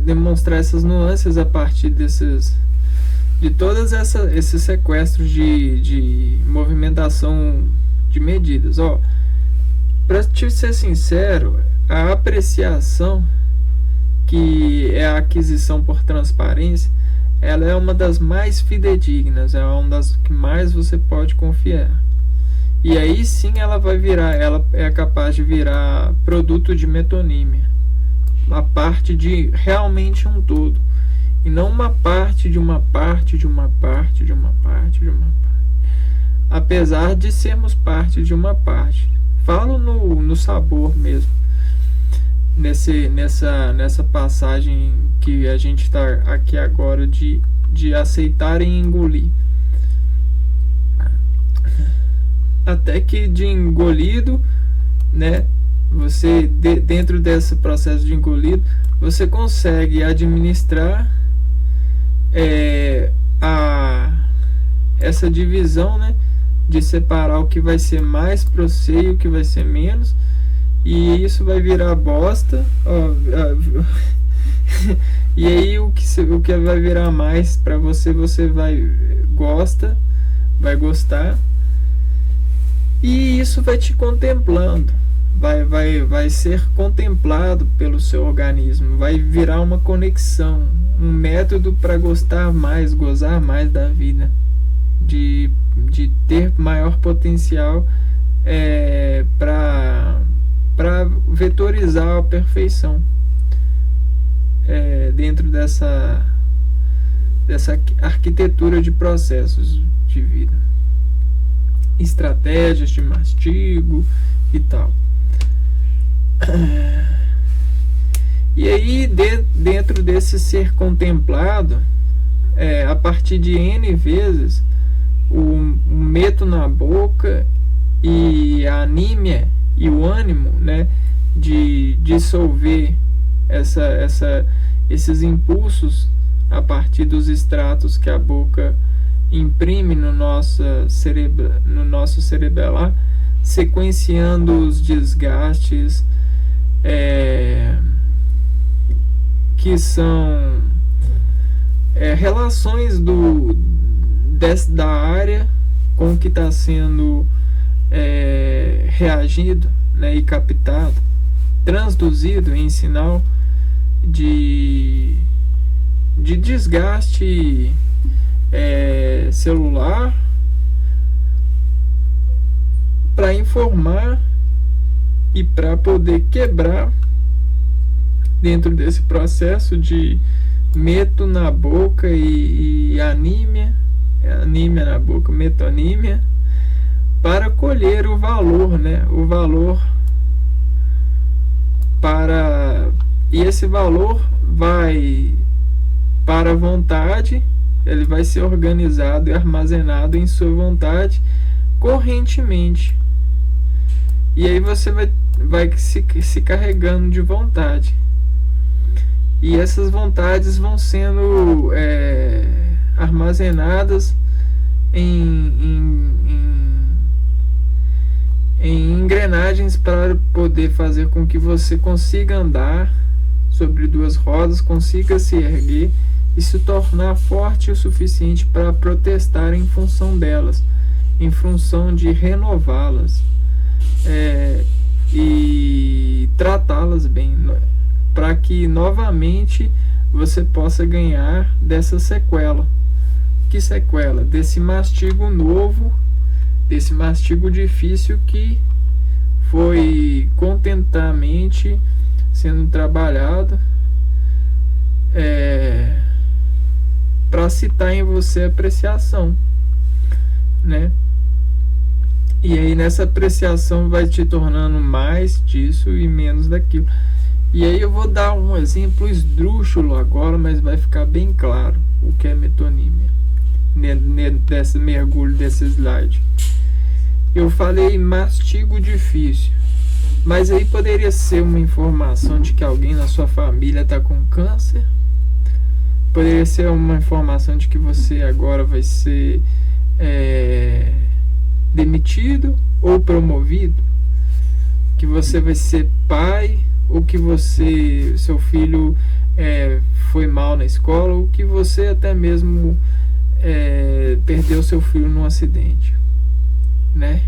demonstrar essas nuances a partir de todos esses sequestros de movimentação de medidas. Para te ser sincero, a apreciação, que é a aquisição por transparência, ela é uma das mais fidedignas, é uma das que mais você pode confiar. E aí sim ela é capaz de virar produto de metonímia, a parte de realmente um todo. e não uma parte de uma parte de uma parte de uma parte de uma parte. Apesar de sermos parte de uma parte. Falo no sabor mesmo. Nessa passagem que a gente está aqui agora de aceitar e engolir. Até que de engolido, né? Você, dentro desse processo de engolido, você consegue administrar essa divisão, né? De separar o que vai ser mais para você e o que vai ser menos. E isso vai virar bosta. E aí o que vai virar mais para você vai gostar. E isso vai te contemplando. Vai ser contemplado pelo seu organismo. Vai virar uma conexão, um método para gostar mais, gozar mais da vida, de ter maior potencial para vetorizar a perfeição dentro dessa arquitetura de processos de vida, estratégias de mastigo e tal. E aí, dentro desse ser contemplado, a partir de N vezes, o meto na boca e a anímia e o ânimo, né, de dissolver esses impulsos a partir dos extratos que a boca imprime no nosso cerebelar, sequenciando os desgastes que são relações da área com o que está sendo reagido, né, e captado, transduzido em sinal de desgaste celular, para informar e para poder quebrar dentro desse processo de meto na boca e anímia na boca, metonímia, para colher o valor, né? O valor e esse valor vai para a vontade, ele vai ser organizado e armazenado em sua vontade correntemente. E aí você vai se carregando de vontade. E essas vontades vão sendo armazenadas em engrenagens para poder fazer com que você consiga andar sobre duas rodas, consiga se erguer e se tornar forte o suficiente para protestar em função delas, em função de renová-las e tratá-las bem, para que novamente você possa ganhar dessa sequela. Que sequela? Desse mastigo novo, desse mastigo difícil que foi contentamente sendo trabalhado para citar em você apreciação, né? E aí nessa apreciação vai te tornando mais disso e menos daquilo. E aí eu vou dar um exemplo esdrúxulo agora, mas vai ficar bem claro o que é metonímia nesse mergulho desse slide. Eu falei mastigo difícil, mas aí poderia ser uma informação de que alguém na sua família está com câncer, poderia ser uma informação de que você agora vai ser demitido ou promovido, que você vai ser pai, ou que seu filho foi mal na escola, ou que você até mesmo perdeu seu filho num acidente, né?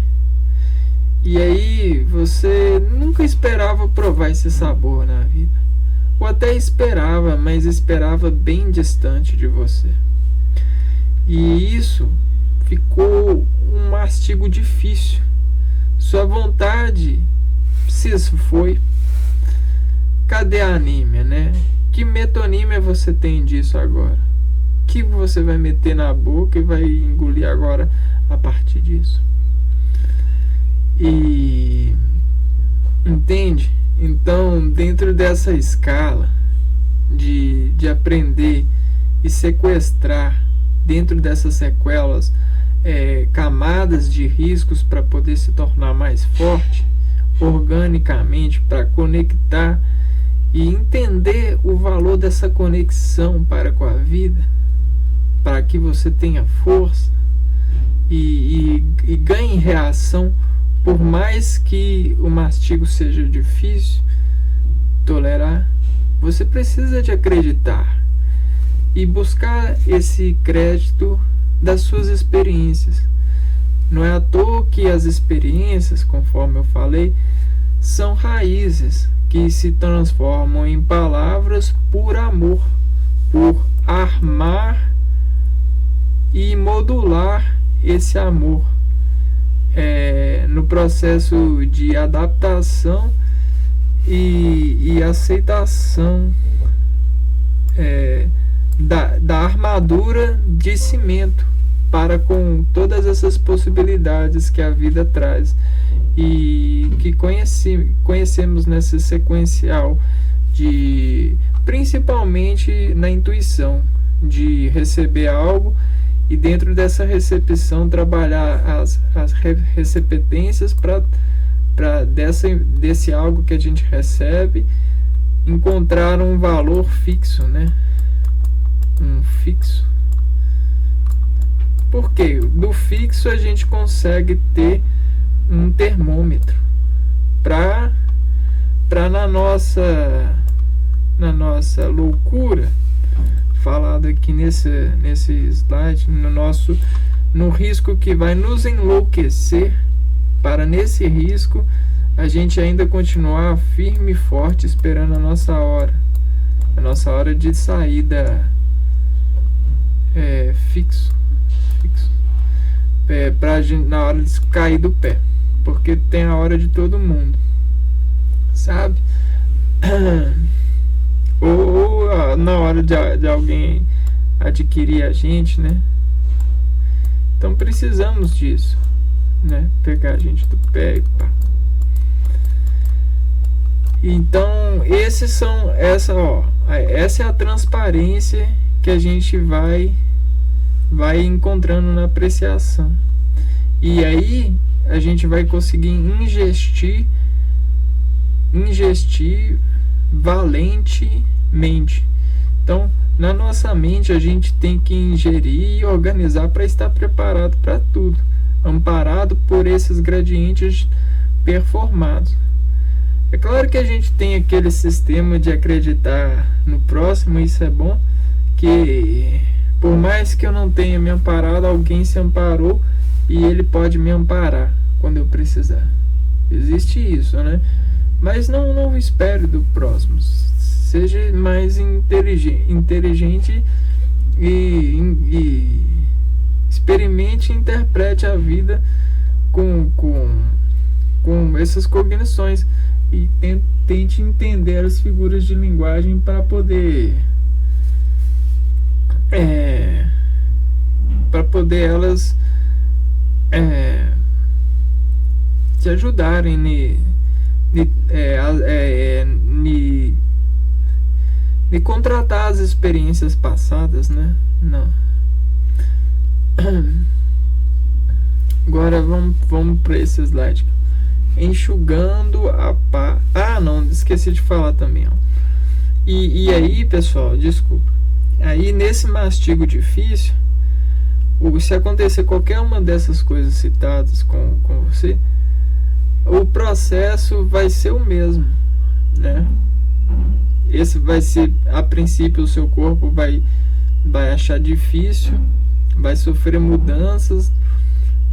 E aí você nunca esperava provar esse sabor na vida, ou até esperava, mas esperava bem distante de você. E isso ficou um mastigo difícil. Sua vontade se foi. Cadê a anímia, né? Que metonímia você tem disso agora? Que você vai meter na boca e vai engolir agora a partir disso? E entende? Então, dentro dessa escala de aprender e sequestrar dentro dessas sequelas camadas de riscos para poder se tornar mais forte organicamente, para conectar e entender o valor dessa conexão para com a vida, para que você tenha força e ganhe reação. Por mais que o mastigo seja difícil tolerar, você precisa de acreditar e buscar esse crédito das suas experiências. Não é à toa que as experiências, conforme eu falei, são raízes que se transformam em palavras por amor, por armar e modular esse amor no processo de adaptação e aceitação da armadura de cimento para com todas essas possibilidades que a vida traz e que conhecemos nessa sequencial principalmente na intuição de receber algo e dentro dessa recepção trabalhar as receptências para desse algo que a gente recebe encontrar um valor fixo, né? Um fixo. Porque do fixo a gente consegue ter um termômetro para na nossa loucura falado aqui nesse slide, no risco que vai nos enlouquecer, para nesse risco a gente ainda continuar firme e forte esperando a nossa hora de saída fixo pra gente, na hora de cair do pé, porque tem a hora de todo mundo, sabe? ou na hora de alguém adquirir a gente, né? Então precisamos disso, né? Pegar a gente do pé e pá. Então essa é a transparência que a gente vai encontrando na apreciação, e aí a gente vai conseguir ingestir valentemente. Então, na nossa mente a gente tem que ingerir e organizar para estar preparado para tudo, amparado por esses gradientes performados. É claro que a gente tem aquele sistema de acreditar no próximo, isso é bom, que por mais que eu não tenha me amparado, alguém se amparou e ele pode me amparar quando eu precisar. Existe isso, né? Mas não espere do próximo. Seja mais inteligente e experimente e interprete a vida com essas cognições e tente entender as figuras de linguagem para poder elas te ajudarem de contratar as experiências passadas, né? Não. Agora vamos para esse slide. Enxugando a pá. Não, esqueci de falar também, ó. E aí, pessoal, desculpa. Aí nesse mastigo difícil, se acontecer qualquer uma dessas coisas citadas com você, o processo vai ser o mesmo, né? Esse vai ser, a princípio, o seu corpo vai achar difícil, vai sofrer mudanças,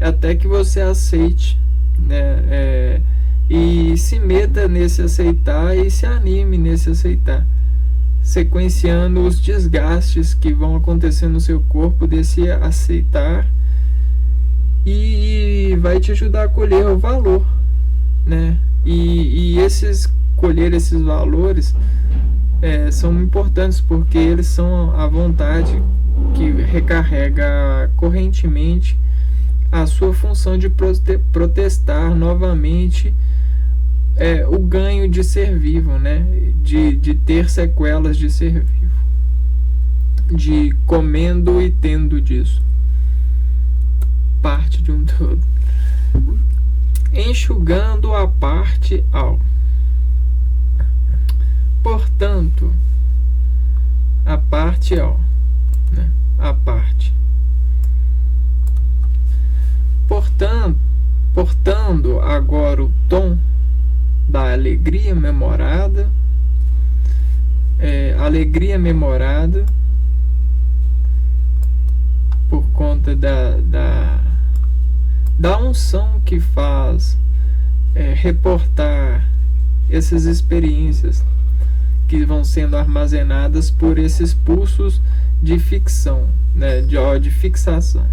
até que você aceite, né? E se meta nesse aceitar e se anime nesse aceitar, sequenciando os desgastes que vão acontecer no seu corpo desse aceitar, e vai te ajudar a colher o valor, né? E colher esses valores são importantes porque eles são a vontade que recarrega correntemente a sua função de protestar novamente o ganho de ser vivo, né? De ter sequelas de ser vivo, de comendo e tendo disso, parte de um todo, enxugando a parte ao. Portanto, a parte ao, né? A parte. Portando agora o tom da alegria memorada, por conta da unção que faz reportar essas experiências que vão sendo armazenadas por esses pulsos de ficção, né, de fixação.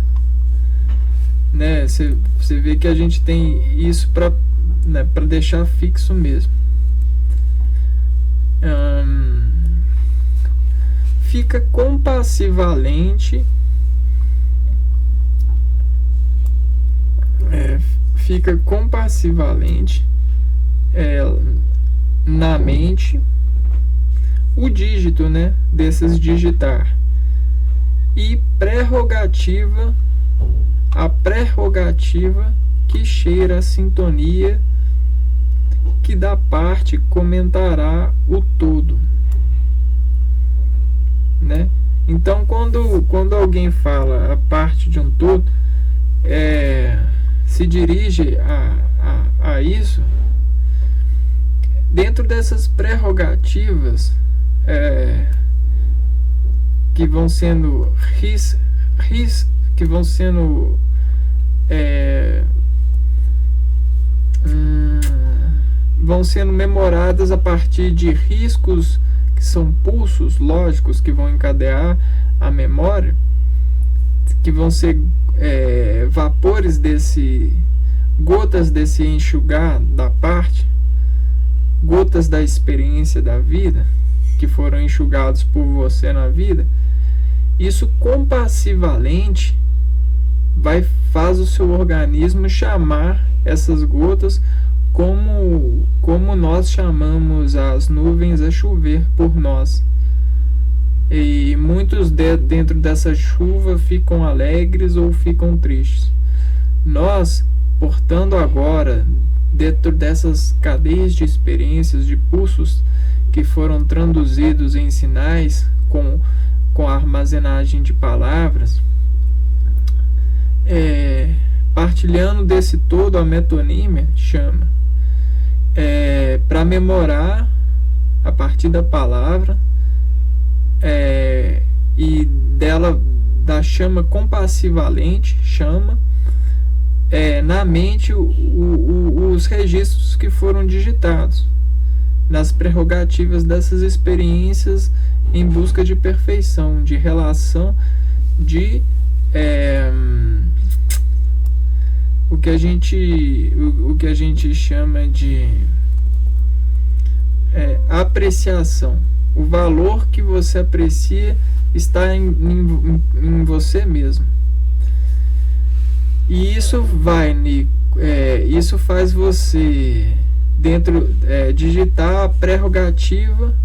Né, você vê que a gente tem isso para deixar fixo mesmo. Fica compassivalente, na mente o dígito, né, desses digitar, e a prerrogativa que cheira a sintonia, que da parte comentará o todo, né? Então, quando alguém fala a parte de um todo, se dirige a isso dentro dessas prerrogativas que vão sendo que vão sendo memoradas a partir de riscos que são pulsos lógicos que vão encadear a memória, que vão ser vapores gotas desse enxugar da parte, gotas da experiência da vida que foram enxugados por você na vida. Isso compassivalente faz o seu organismo chamar essas gotas como nós chamamos as nuvens a chover por nós. E muitos dentro dessa chuva ficam alegres ou ficam tristes. Nós, portando agora, dentro dessas cadeias de experiências, de pulsos que foram traduzidos em sinais com a armazenagem de palavras, partilhando desse todo, a metonímia chama para memorar a partir da palavra, e dela da chama compassivalente, chama na mente os registros que foram digitados nas prerrogativas dessas experiências em busca de perfeição, de relação, de o que a gente chama de apreciação. O valor que você aprecia está em você mesmo. E isso isso faz você digitar a prerrogativa.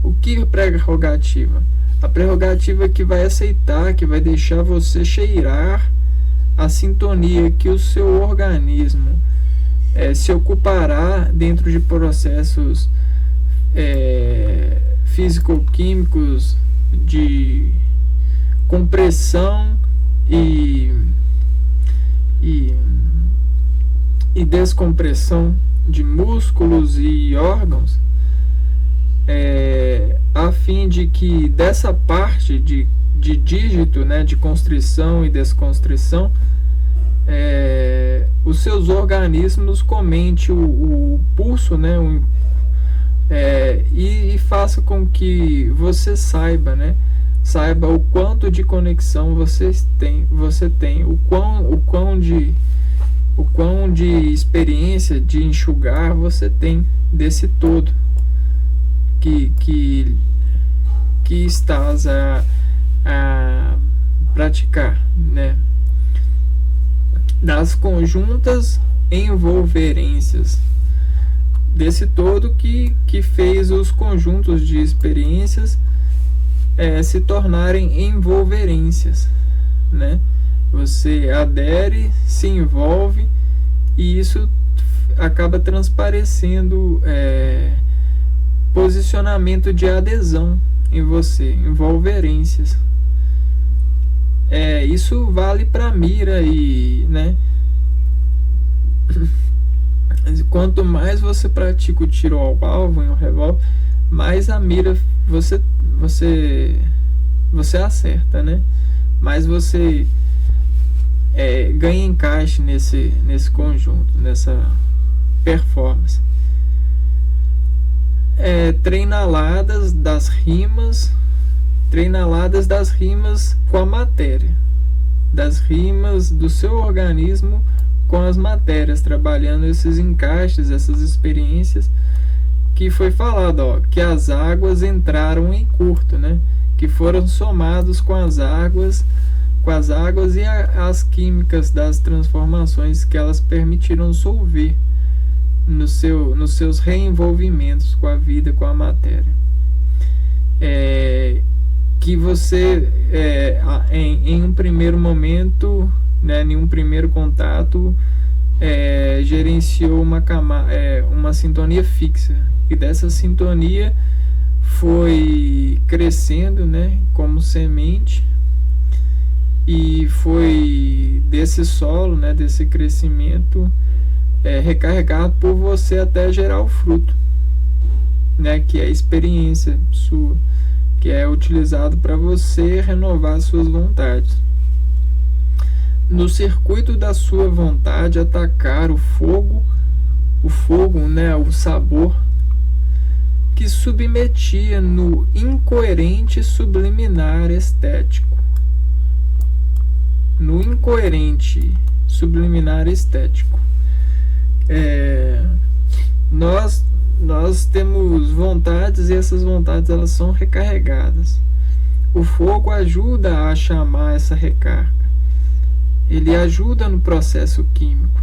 O que é prerrogativa? A prerrogativa que vai aceitar, que vai deixar você cheirar a sintonia que o seu organismo se ocupará dentro de processos físico-químicos de compressão e descompressão de músculos e órgãos, a fim de que dessa parte de dígito, né, de constrição e desconstrição, os seus organismos comente o pulso, né, e faça com que você saiba o quanto de conexão você tem, o quão de experiência de enxugar você tem desse todo que estás a praticar, né? Das conjuntas envolverências, desse todo que fez os conjuntos de experiências se tornarem envolverências, né? Você adere, se envolve, e isso acaba transparecendo posicionamento de adesão em você, envolverências. Isso vale para mira, e, né? Quanto mais você pratica o tiro ao alvo em um revólver, mais a mira você acerta, né? Mais você ganha encaixe nesse conjunto, nessa performance. Treinaladas das rimas com a matéria, das rimas do seu organismo com as matérias, trabalhando esses encaixes, essas experiências que foi falado, que as águas entraram em curto, né? Que foram somados com as águas e as químicas das transformações que elas permitiram solver nos seus reenvolvimentos com a vida, com a matéria. Que você, em um primeiro momento, né, em um primeiro contato, gerenciou uma sintonia fixa, e dessa sintonia foi crescendo, né, como semente, e foi desse solo, né, desse crescimento, recarregado por você até gerar o fruto, né, que é a experiência sua, que é utilizado para você renovar suas vontades. No circuito da sua vontade, atacar o fogo, né, o sabor, que submetia no incoerente subliminar estético. No incoerente subliminar estético. Nós temos vontades, e essas vontades elas são recarregadas. O fogo ajuda a chamar essa recarga. Ele ajuda no processo químico.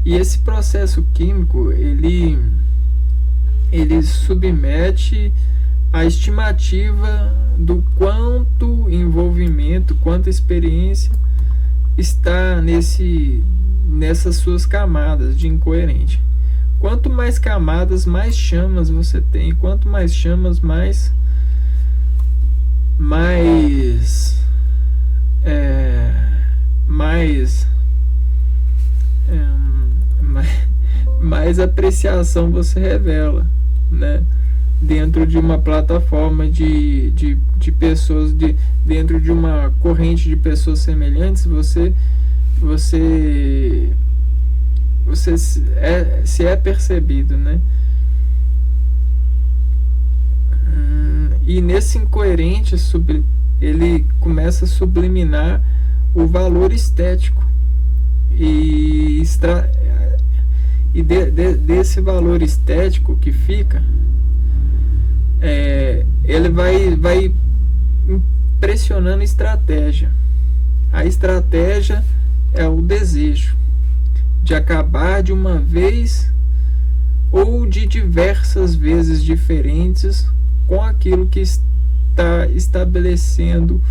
E esse processo químico, ele submete a estimativa do quanto envolvimento, quanta experiência está nessas suas camadas de incoerente. Quanto mais camadas, mais chamas você tem. Quanto mais chamas, mais apreciação você revela, né? Dentro de uma plataforma de pessoas, dentro de uma corrente de pessoas semelhantes, você se é percebido, né? E nesse incoerente ele começa a subliminar o valor estético, e desse valor estético que fica, ele vai impressionando estratégia. A estratégia é o desejo de acabar de uma vez ou de diversas vezes diferentes com aquilo que está estabelecendo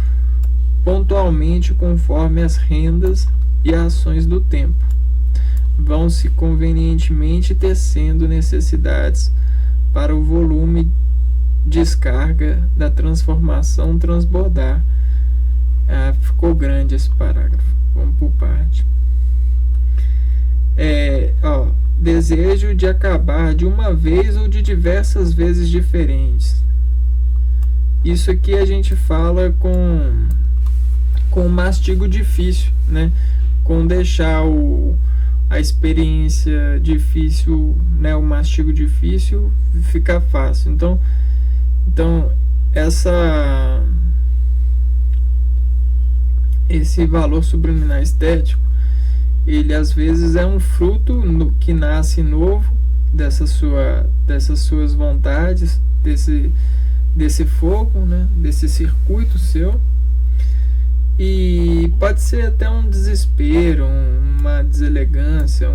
pontualmente conforme as rendas e ações do tempo vão se convenientemente tecendo necessidades para o volume descarga da transformação transbordar. Ficou grande esse parágrafo, vamos por parte. Desejo de acabar de uma vez ou de diversas vezes diferentes. Isso aqui a gente fala com mastigo difícil, né? Com deixar a experiência difícil, né? O mastigo difícil ficar fácil. Então esse valor subliminar estético, ele às vezes é um fruto que nasce novo dessas suas vontades, desse fogo, né, desse circuito seu. E pode ser até um desespero, uma deselegância,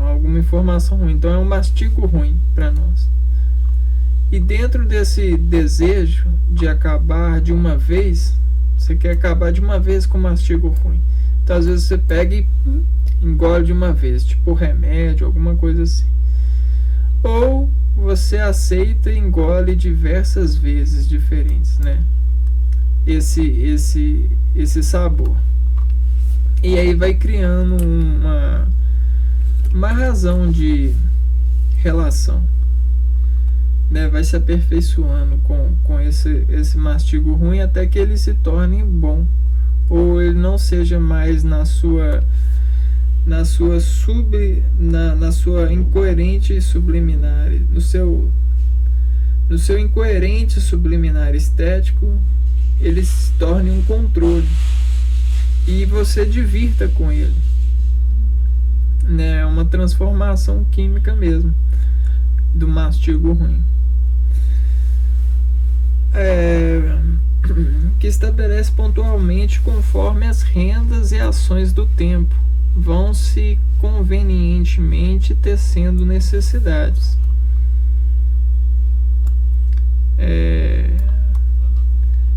alguma informação ruim. Então é um mastigo ruim para nós. E dentro desse desejo de acabar de uma vez, você quer acabar de uma vez com o mastigo ruim. Então às vezes você pega e engole de uma vez, tipo remédio, alguma coisa assim. Ou você aceita e engole diversas vezes diferentes, né? Esse sabor. E aí vai criando uma razão de relação, né? Vai se aperfeiçoando com esse mastigo ruim até que ele se torne bom, ou ele não seja mais na sua incoerente subliminar, no seu incoerente subliminar estético, ele se torne um controle e você divirta com ele, né? É uma transformação química mesmo do mastigo ruim, que estabelece pontualmente conforme as rendas e ações do tempo vão se convenientemente tecendo necessidades.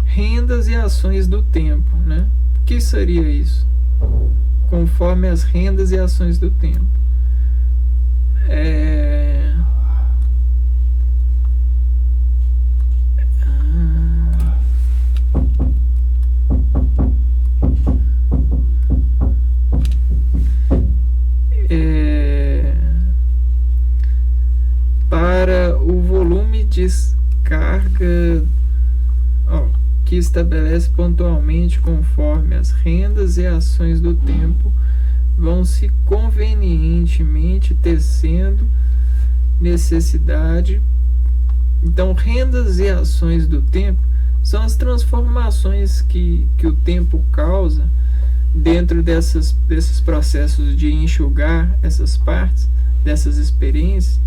Rendas e ações do tempo, né? O que seria isso? Conforme as rendas e ações do tempo. Para o volume de descarga, que estabelece pontualmente conforme as rendas e ações do tempo vão se convenientemente tecendo necessidade. Então, rendas e ações do tempo são as transformações que o tempo causa dentro desses processos de enxugar essas partes, dessas experiências.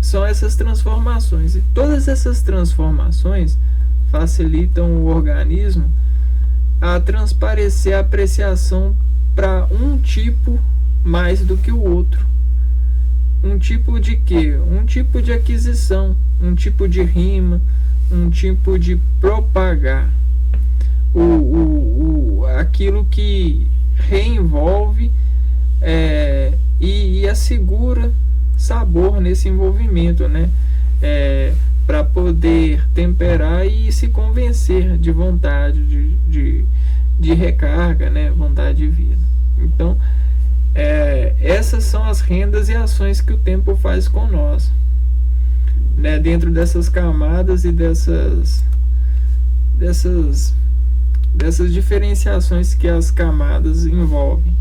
São essas transformações, e todas essas transformações facilitam o organismo a transparecer a apreciação para um tipo mais do que o outro. Um tipo de quê? Um tipo de aquisição, um tipo de rima, um tipo de propagar. Aquilo que reenvolve e assegura sabor nesse envolvimento, né? Para poder temperar e se convencer de vontade de recarga, né? Vontade de vida. Então, essas são as rendas e ações que o tempo faz com nós, né? Dentro dessas camadas e dessas diferenciações que as camadas envolvem,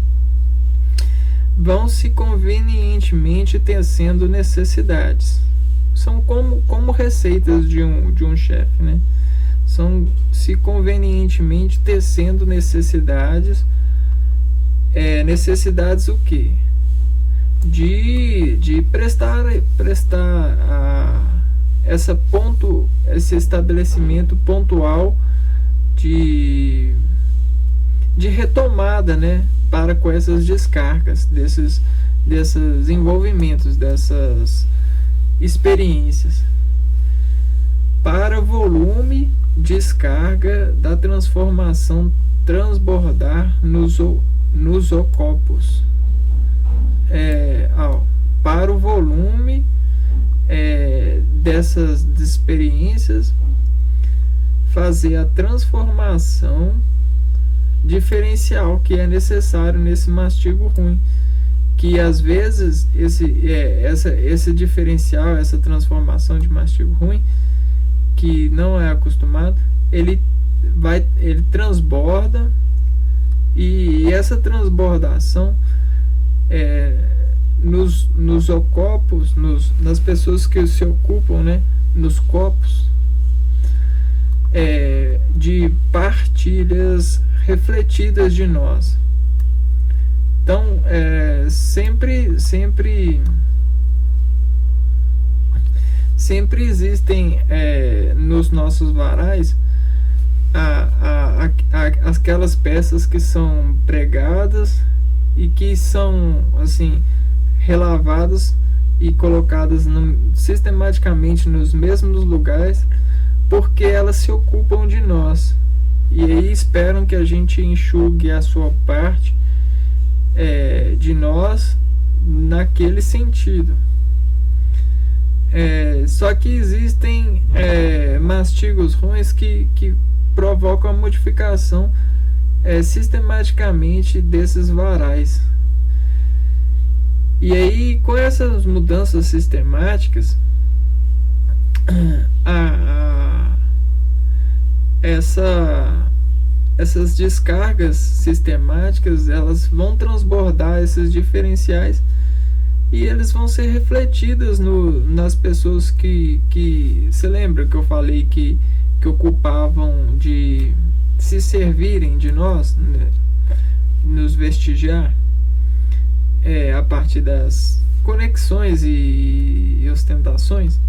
vão se convenientemente tecendo necessidades. São como receitas de um chefe, né? São se convenientemente tecendo necessidades. Necessidades o quê? De prestar esse estabelecimento pontual de retomada, né? Para com essas descargas desses envolvimentos, dessas experiências, para volume, descarga da transformação transbordar nos ocopos, para o volume dessas experiências fazer a transformação diferencial que é necessário nesse mastigo ruim, que às vezes esse diferencial, essa transformação de mastigo ruim, que não é acostumado, ele transborda, e essa transbordação nos ocopos, nas pessoas que se ocupam, né, nos copos, de partilhas refletidas de nós. Então, sempre sempre existem nos nossos varais aquelas peças que são pregadas e que são assim relavadas e colocadas sistematicamente nos mesmos lugares, porque elas se ocupam de nós e aí esperam que a gente enxugue a sua parte de nós naquele sentido. Só que existem mastigos ruins que provocam a modificação sistematicamente desses varais. E aí, com essas mudanças sistemáticas, essas descargas sistemáticas, elas vão transbordar esses diferenciais e eles vão ser refletidas nas pessoas que você lembra que eu falei que ocupavam de se servirem de nós, né, nos vestigiar, a partir das conexões e ostentações.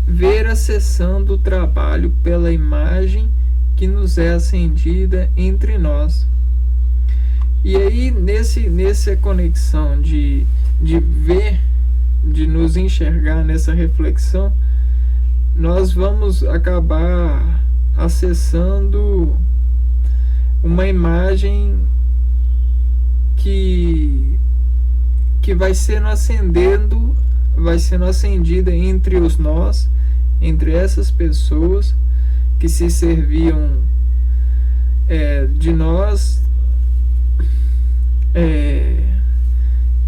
Ver acessando o trabalho pela imagem que nos é acendida entre nós. E aí nessa conexão de ver, de nos enxergar nessa reflexão, nós vamos acabar acessando uma imagem que vai sendo acendida entre os nós, entre essas pessoas que se serviam de nós,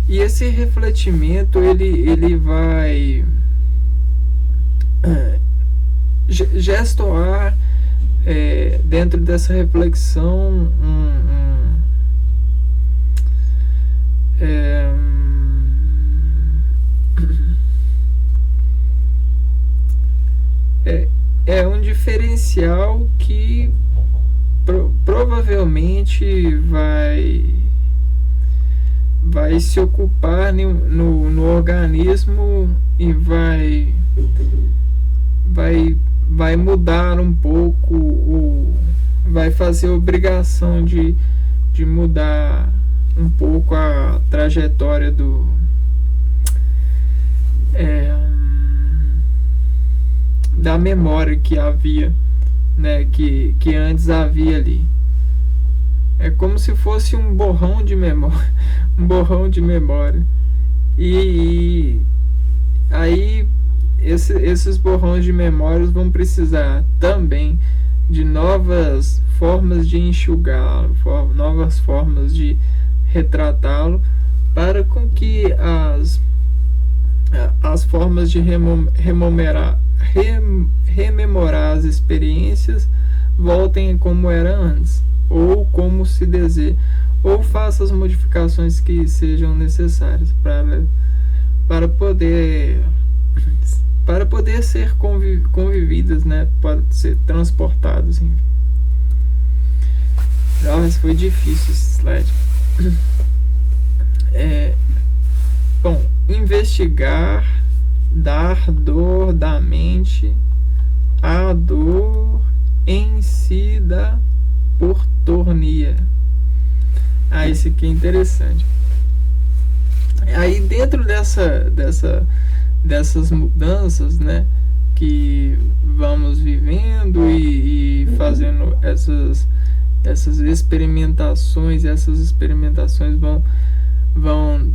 e esse refletimento ele vai gestoar dentro dessa reflexão um diferencial que provavelmente vai se ocupar no organismo e vai mudar um pouco, vai fazer obrigação de mudar um pouco a trajetória da memória que havia, né, que antes havia ali. É como se fosse um borrão de memória, e aí esses borrões de memórias vão precisar também de novas formas de enxugá-lo, novas formas de retratá-lo, para com que as formas de rememorar as experiências voltem como era antes, ou como se deseja, ou faça as modificações que sejam necessárias para poder ser convividas, né, para ser transportadas, enfim. Mas foi difícil esse slide. Bom, investigar, dar dor da mente, a dor em si da portornia. Isso aqui é interessante. Aí dentro dessas mudanças, né, que vamos vivendo e fazendo essas experimentações, e essas experimentações vão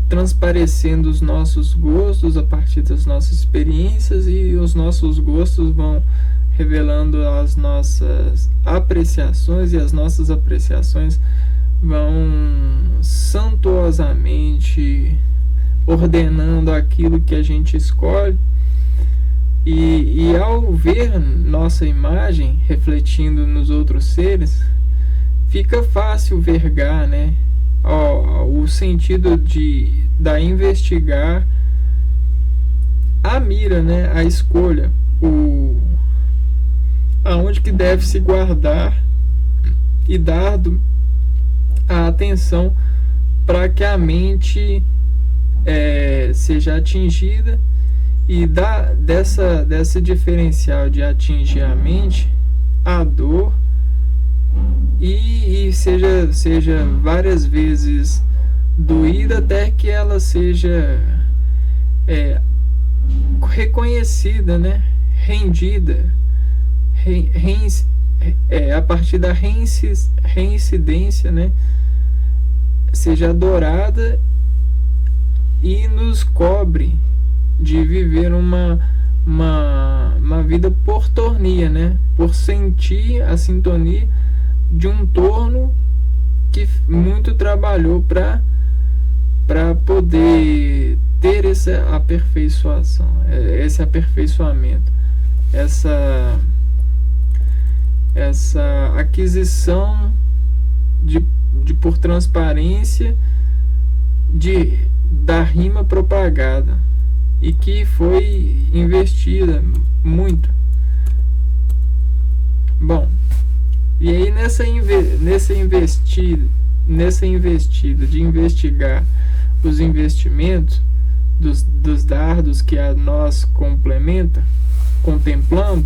transparecendo os nossos gostos a partir das nossas experiências, e os nossos gostos vão revelando as nossas apreciações, e as nossas apreciações vão santuosamente ordenando aquilo que a gente escolhe, e ao ver nossa imagem refletindo nos outros seres, fica fácil vergar, né, o sentido da investigar, a mira, né, a escolha, aonde que deve se guardar e dar a atenção para que a mente seja atingida, e dessa diferencial de atingir a mente, a dor, e seja várias vezes doída até que ela seja reconhecida, né? Rendida, a partir da reincidência, né? Seja adorada e nos cobre de viver uma vida por tornia, né? Por sentir a sintonia de um torno que muito trabalhou para poder ter essa aperfeiçoação, esse aperfeiçoamento, essa aquisição de por transparência da rima propagada, e que foi investida muito. Bom, e aí nessa investida de investigar os investimentos dos dardos que a nós complementa, contemplando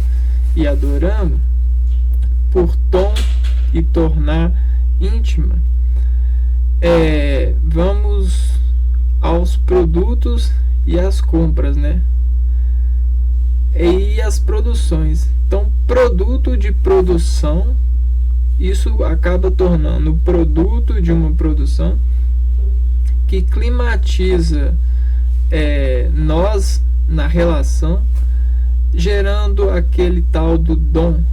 e adorando, por tom e tornar íntima, vamos aos produtos e às compras, né? E as produções. Então, produto de produção, isso acaba tornando o produto de uma produção que climatiza nós na relação, gerando aquele tal do dom.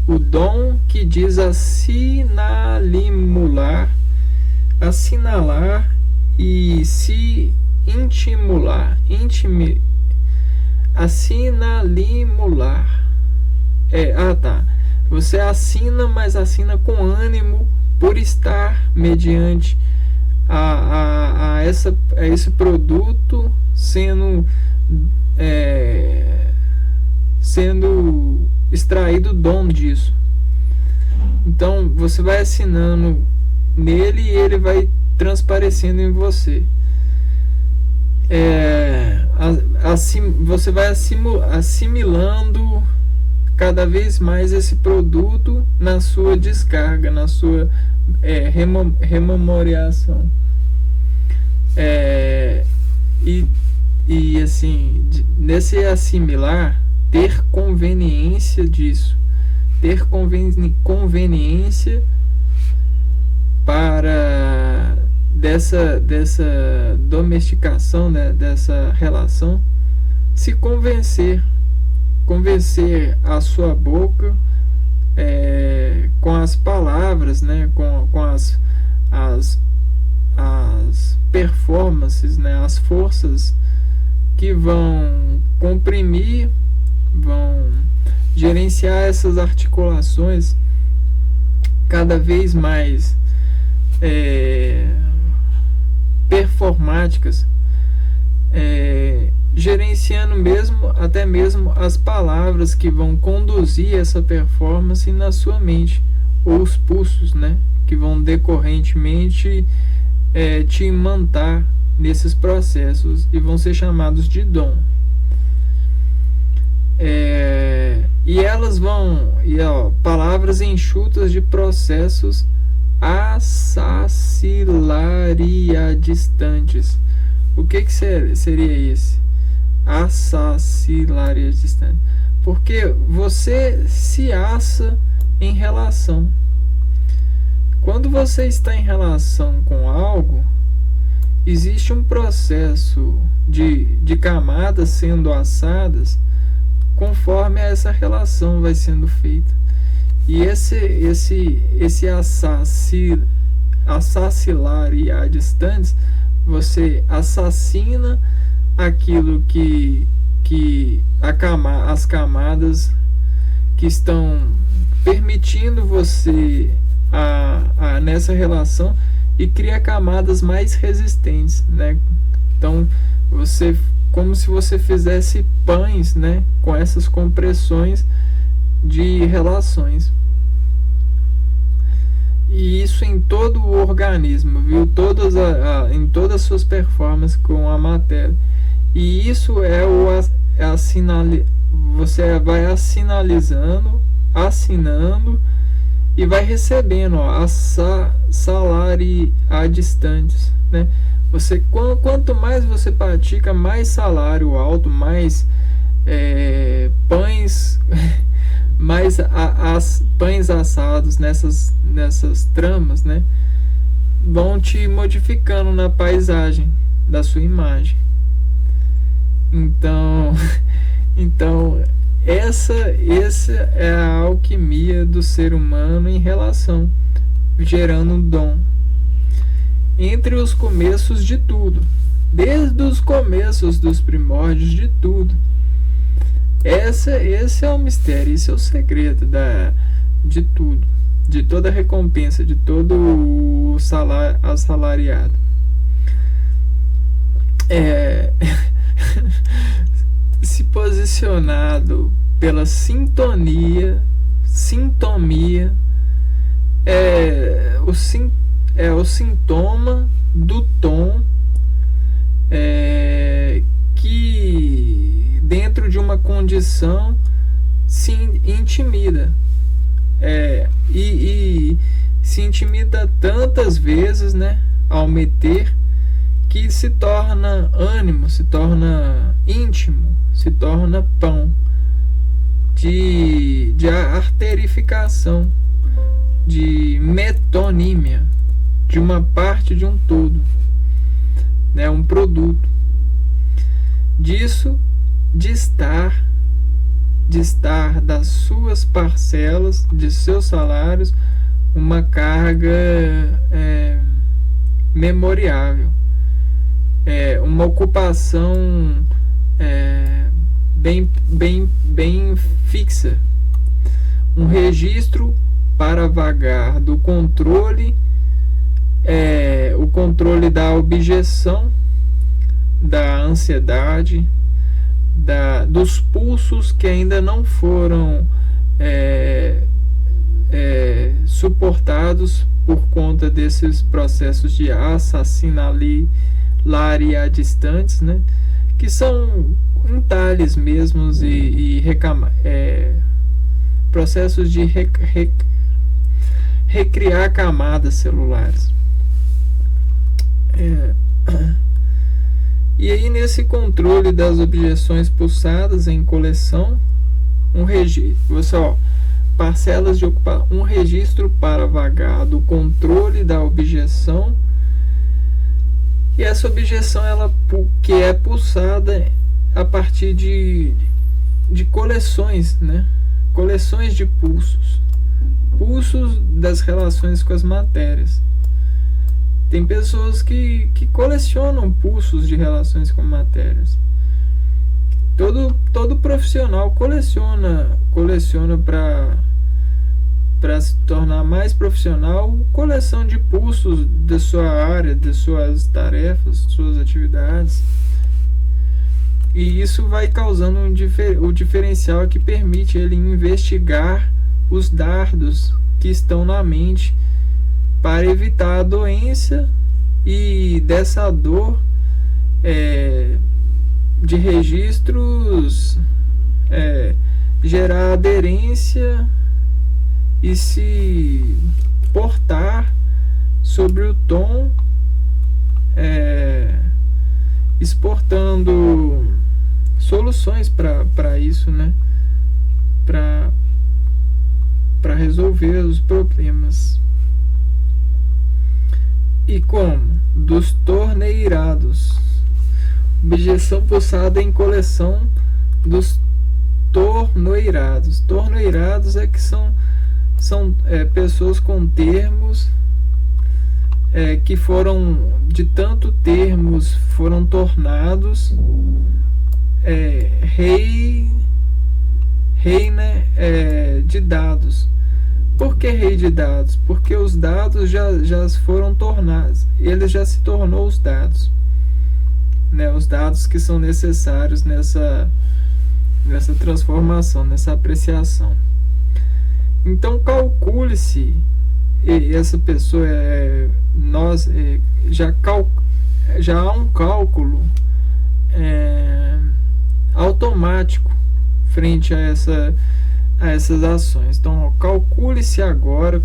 O dom que diz assinalar e se assinalar. Você assina, mas assina com ânimo por estar mediante a esse produto sendo extraído o dom disso. Então você vai assinando nele e ele vai transparecendo em você. Você vai assimilando cada vez mais esse produto na sua descarga, na sua rememoração. E assim, nesse assimilar, ter conveniência disso, ter conveniência para dessa domesticação, né, dessa relação, se convencer a sua boca com as palavras, né, com as performances, né, as forças que vão comprimir, vão gerenciar essas articulações cada vez mais performáticas, gerenciando até mesmo as palavras que vão conduzir essa performance na sua mente, ou os pulsos, né, que vão decorrentemente te imantar nesses processos e vão ser chamados de dom. E elas vão, palavras enxutas de processos assacilaria-distantes. O que seria esse? Assacilaria-distante. Porque você se assa em relação. Quando você está em relação com algo, existe um processo de camadas sendo assadas conforme essa relação vai sendo feita. E esse assacilaria-distantes, você assassina aquilo que as camadas que estão permitindo você nessa relação, e cria camadas mais resistentes, né? Então como se você fizesse pães, né, com essas compressões de relações. E isso em todo o organismo, viu? Em todas as suas performances com a matéria. E isso é a você vai assinando e vai recebendo, ó, salário a distantes, né? Quanto mais você pratica, mais salário alto, mais pães pães assados nessas tramas, né, vão te modificando na paisagem da sua imagem. Então, então essa é a alquimia do ser humano em relação, gerando um dom entre os começos de tudo, desde os começos dos primórdios de tudo. Esse é o mistério, esse é o segredo de tudo, de toda a recompensa, de todo o assalariado. Se posicionado pela sintonia, sintomia, é o sintoma do tom que dentro de uma condição se intimida, e se intimida tantas vezes, né, ao meter, que se torna ânimo, se torna íntimo, se torna pão de arterificação, de metonímia, de uma parte de um todo, né, um produto disso, de estar das suas parcelas, de seus salários, uma carga memoriável, uma ocupação bem fixa, um registro para vagar do controle, o controle da objeção, da ansiedade, dos pulsos que ainda não foram suportados por conta desses processos de assassinalia distantes, né, que são entalhes mesmos e processos de recriar camadas celulares. E aí, nesse controle das objeções pulsadas em coleção, parcelas de ocupar um registro para vagar do controle da objeção, e essa objeção que é pulsada a partir de coleções, né? Coleções de pulsos das relações com as matérias. Tem pessoas que colecionam pulsos de relações com matérias. Todo profissional coleciona para se tornar mais profissional, coleção de pulsos da sua área, de suas tarefas, suas atividades. E isso vai causando o diferencial que permite ele investigar os dardos que estão na mente, para evitar a doença, e dessa dor de registros gerar aderência e se portar sobre o tom, exportando soluções para isso, né, para resolver os problemas. E como? Dos torneirados. Objeção pulsada em coleção dos tornoirados. Tornoirados que são pessoas com termos que foram, de tanto termos, foram tornados rei, né, de dados. Por que rei de dados? Porque os dados já foram tornados, ele já se tornou os dados, né? Os dados que são necessários nessa transformação, nessa apreciação. Então calcule-se essa pessoa já há um cálculo automático frente a essas ações. Então, calcule-se agora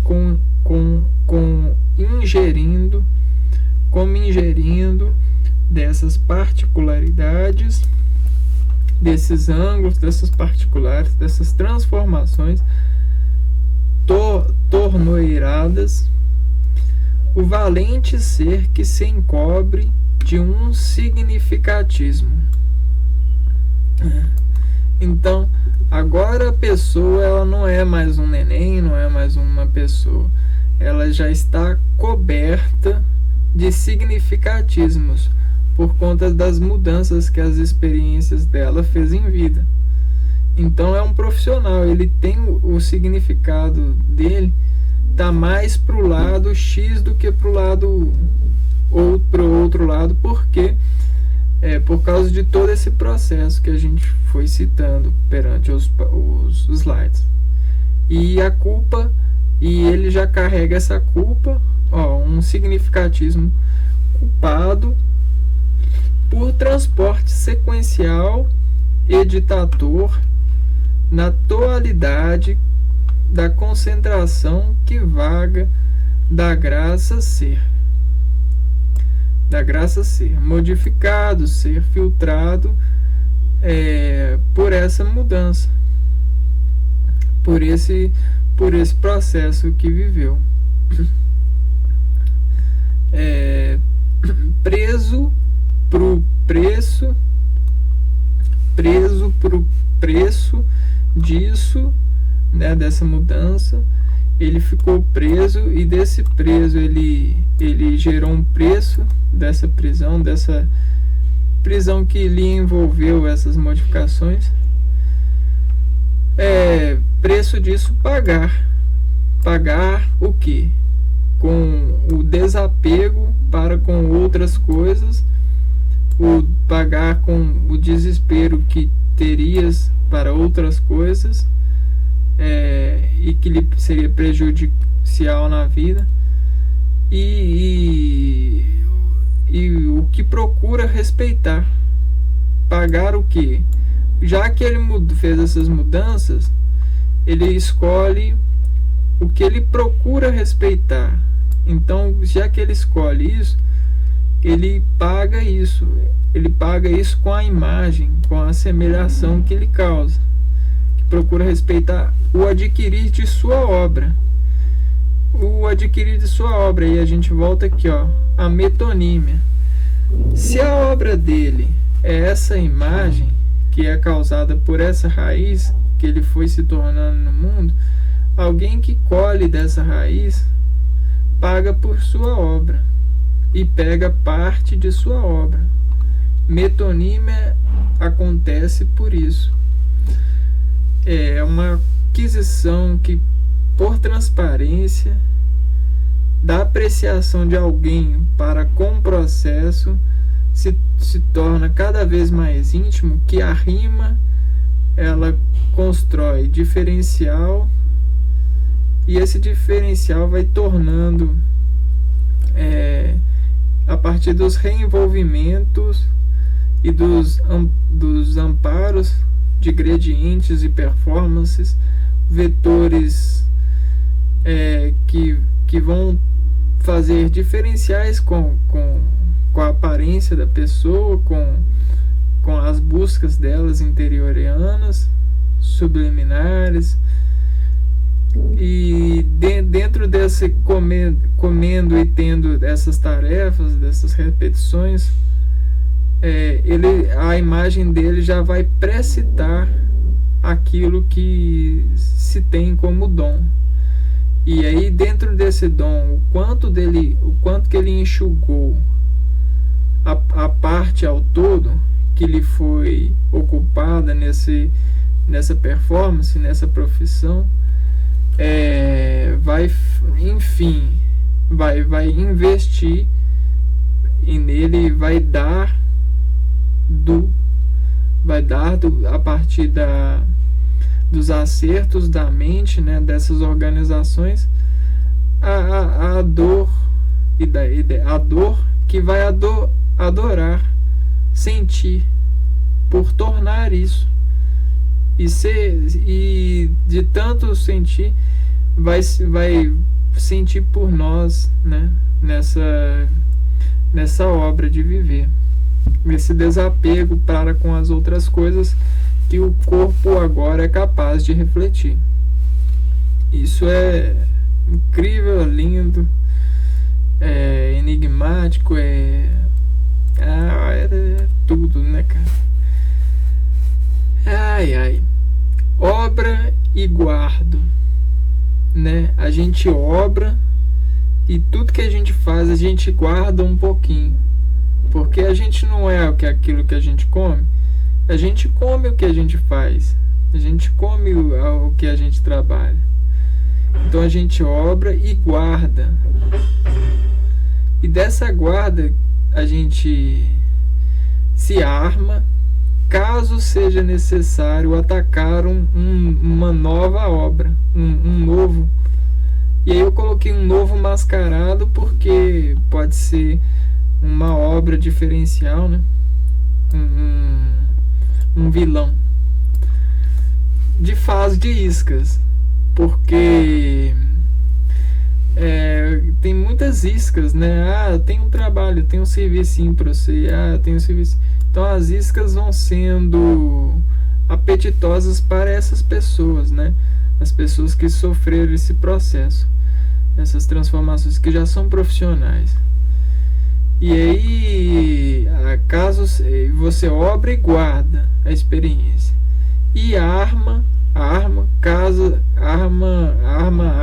ingerindo dessas particularidades, desses ângulos, dessas particulares, dessas transformações tornoeiradas, o valente ser que se encobre de um significatismo. Então, agora a pessoa, ela não é mais um neném, não é mais uma pessoa, ela já está coberta de significatismos por conta das mudanças que as experiências dela fez em vida. Então é um profissional, ele tem o significado dele tá mais pro lado X do que pro lado ou pro outro lado, porque por causa de todo esse processo que a gente foi citando perante os slides. E a culpa, e ele já carrega essa culpa, um significatismo culpado por transporte sequencial editator na totalidade da concentração que vaga da graça ser, modificado, ser filtrado por essa mudança, por esse processo que viveu, preso pro preço disso, né, dessa mudança. Ele ficou preso, e desse preso ele gerou um preço dessa prisão que lhe envolveu essas modificações. Preço disso pagar o quê? Com o desapego para com outras coisas, pagar com o desespero que terias para outras coisas, e que lhe seria prejudicial na vida, e o que procura respeitar, pagar o que? Já que ele fez essas mudanças, ele escolhe o que ele procura respeitar. Então, já que ele escolhe isso, ele paga isso com a imagem, com a assemelhação que ele causa, que procura respeitar o adquirir de sua obra. E a gente volta aqui, a metonímia. Se a obra dele é essa imagem que é causada por essa raiz que ele foi se tornando no mundo, alguém que colhe dessa raiz paga por sua obra e pega parte de sua obra. Metonímia acontece por isso. É uma aquisição que, por transparência da apreciação de alguém para com o processo, se torna cada vez mais íntimo, que a rima ela constrói diferencial, e esse diferencial vai tornando, a partir dos reenvolvimentos e dos amparos de gradientes e performances, vetores que vão fazer diferenciais com a aparência da pessoa, com as buscas delas interiorianas, subliminares. E dentro desse comendo e tendo essas tarefas, dessas repetições, a imagem dele já vai precitar aquilo que se tem como dom. E aí, dentro desse dom, o quanto que ele enxugou a parte ao todo que lhe foi ocupada nessa performance, nessa profissão, vai investir e nele vai dar a partir dos acertos da mente, né, dessas organizações, a dor a dor que vai adorar, sentir por tornar isso e de tanto sentir vai sentir por nós, né, nessa obra de viver, esse desapego para com as outras coisas que o corpo agora é capaz de refletir. Isso é incrível, lindo, é enigmático, é tudo, né, cara? Ai, obra e guardo, né? A gente obra e tudo que a gente faz a gente guarda um pouquinho, porque a gente não é aquilo que a gente come. A gente come o que a gente faz, a gente come o que a gente trabalha. Então a gente obra e guarda, e dessa guarda a gente se arma caso seja necessário atacar uma nova obra, um novo. E aí eu coloquei um novo mascarado porque pode ser uma obra diferencial, né? Um vilão de faz de iscas, porque tem muitas iscas, né? Tem um trabalho, tem um serviço para você, tem um serviço. Então as iscas vão sendo apetitosas para essas pessoas, né? As pessoas que sofreram esse processo, essas transformações, que já são profissionais. E aí, caso você obra e guarda a experiência, e arma a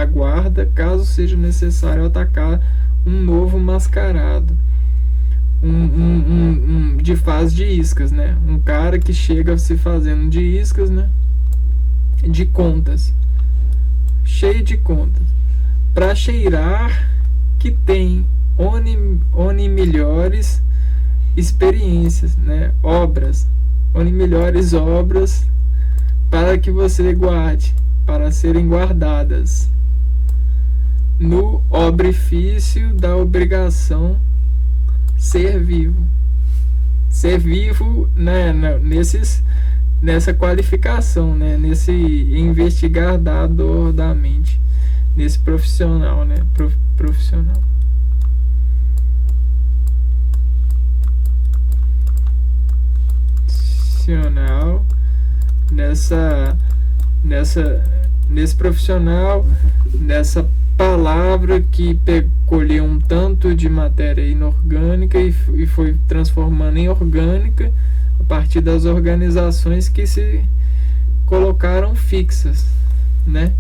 guarda caso seja necessário atacar um novo mascarado, de fase de iscas, né? Um cara que chega se fazendo de iscas, né? De contas, cheio de contas, para cheirar que tem melhores experiências, né? Melhores obras para que você guarde, para serem guardadas no obrifício da obrigação ser vivo, né, nessa qualificação, né, nesse investigar da dor da mente, nesse profissional, né, profissional. Nesse profissional, nessa palavra que colheu um tanto de matéria inorgânica e foi transformando em orgânica a partir das organizações que se colocaram fixas, né?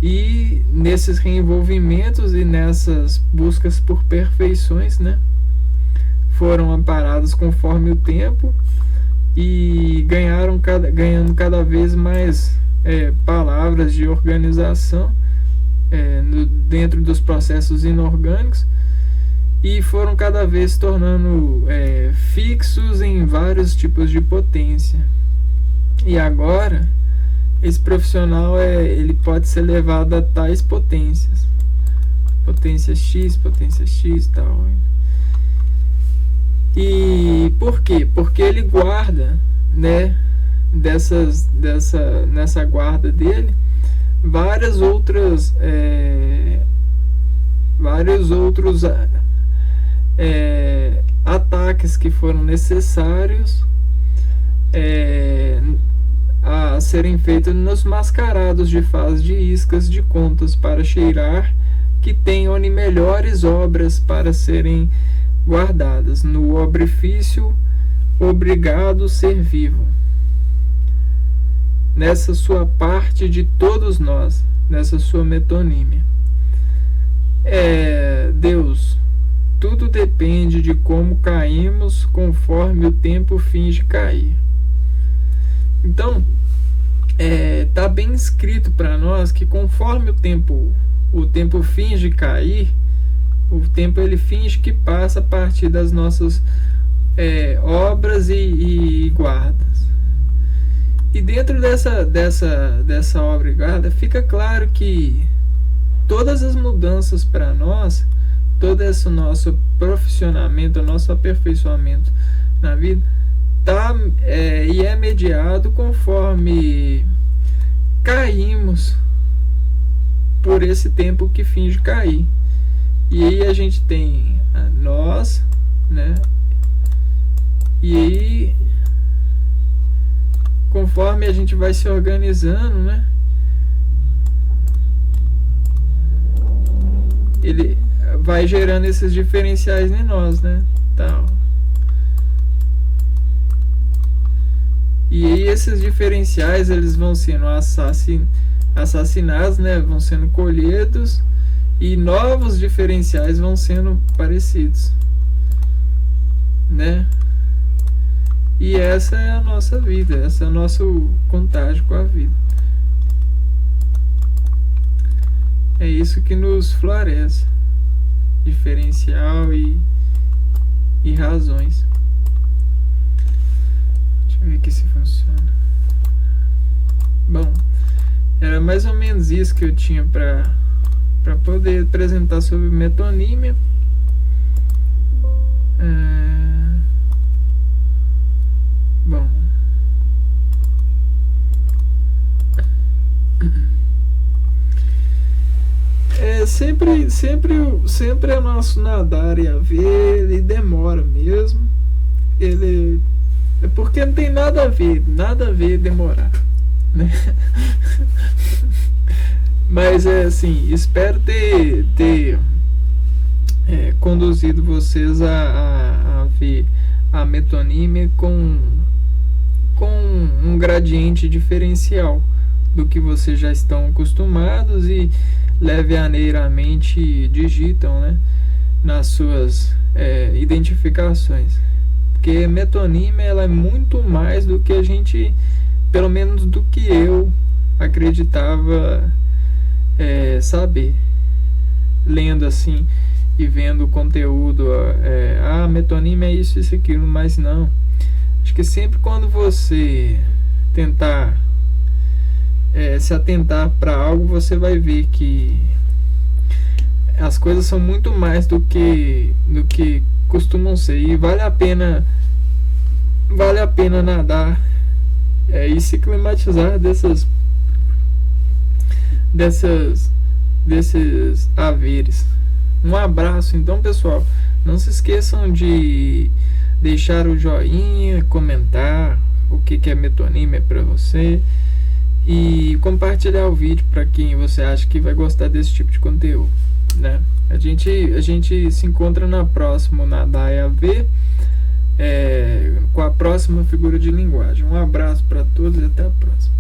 E nesses reenvolvimentos e nessas buscas por perfeições, né, foram amparados conforme o tempo e ganhando cada vez mais palavras de organização dentro dos processos inorgânicos, e foram cada vez se tornando fixos em vários tipos de potência. E agora esse profissional ele pode ser levado a tais potências, potência X e tal. E por quê? Porque ele guarda, né, nessa guarda dele vários outros ataques que foram necessários a serem feitos nos mascarados de fase de iscas de contas, para cheirar que tenham melhores obras para serem guardadas no obrifício obrigado ser vivo, nessa sua parte de todos nós, nessa sua metonímia. Deus, tudo depende de como caímos, conforme o tempo finge cair. Então, tá bem escrito para nós que conforme o tempo finge cair, o tempo ele finge que passa a partir das nossas obras e guardas. E dentro dessa obra e guarda fica claro que todas as mudanças para nós, todo esse nosso profissionamento, nosso aperfeiçoamento na vida, e é mediado conforme caímos por esse tempo que finge cair. E aí a gente tem nós, né? E aí, conforme a gente vai se organizando, né? Ele vai gerando esses diferenciais em nós, né? Tal. E aí esses diferenciais, eles vão sendo assassinados, né? Vão sendo colhidos, e novos diferenciais vão sendo parecidos, né? E essa é a nossa vida, esse é o nosso contágio com a vida. É isso que nos floresce, diferencial e razões. Deixa eu ver aqui se funciona. Bom, era mais ou menos isso que eu tinha para poder apresentar sobre metonímia. Bom, sempre é nosso nadar e a ver, ele demora mesmo. Ele é porque não tem nada a ver demorar, né? Mas é assim, espero ter conduzido vocês a ver a metonímia com um gradiente diferencial do que vocês já estão acostumados e levianeiramente digitam, né, nas suas identificações. Porque metonímia, ela é muito mais do que a gente, pelo menos do que eu acreditava saber, lendo assim e vendo o conteúdo. Metonímia é isso, isso, aquilo, mas não. Acho que sempre quando você tentar se atentar para algo, você vai ver que as coisas são muito mais do que costumam ser, e vale a pena nadar e se climatizar desses haveres. Um abraço, então, pessoal. Não se esqueçam de deixar o joinha, comentar o que é metonímia para você e compartilhar o vídeo para quem você acha que vai gostar desse tipo de conteúdo, né? A gente se encontra na próxima Nadar e a Ver, com a próxima figura de linguagem. Um abraço para todos e até a próxima.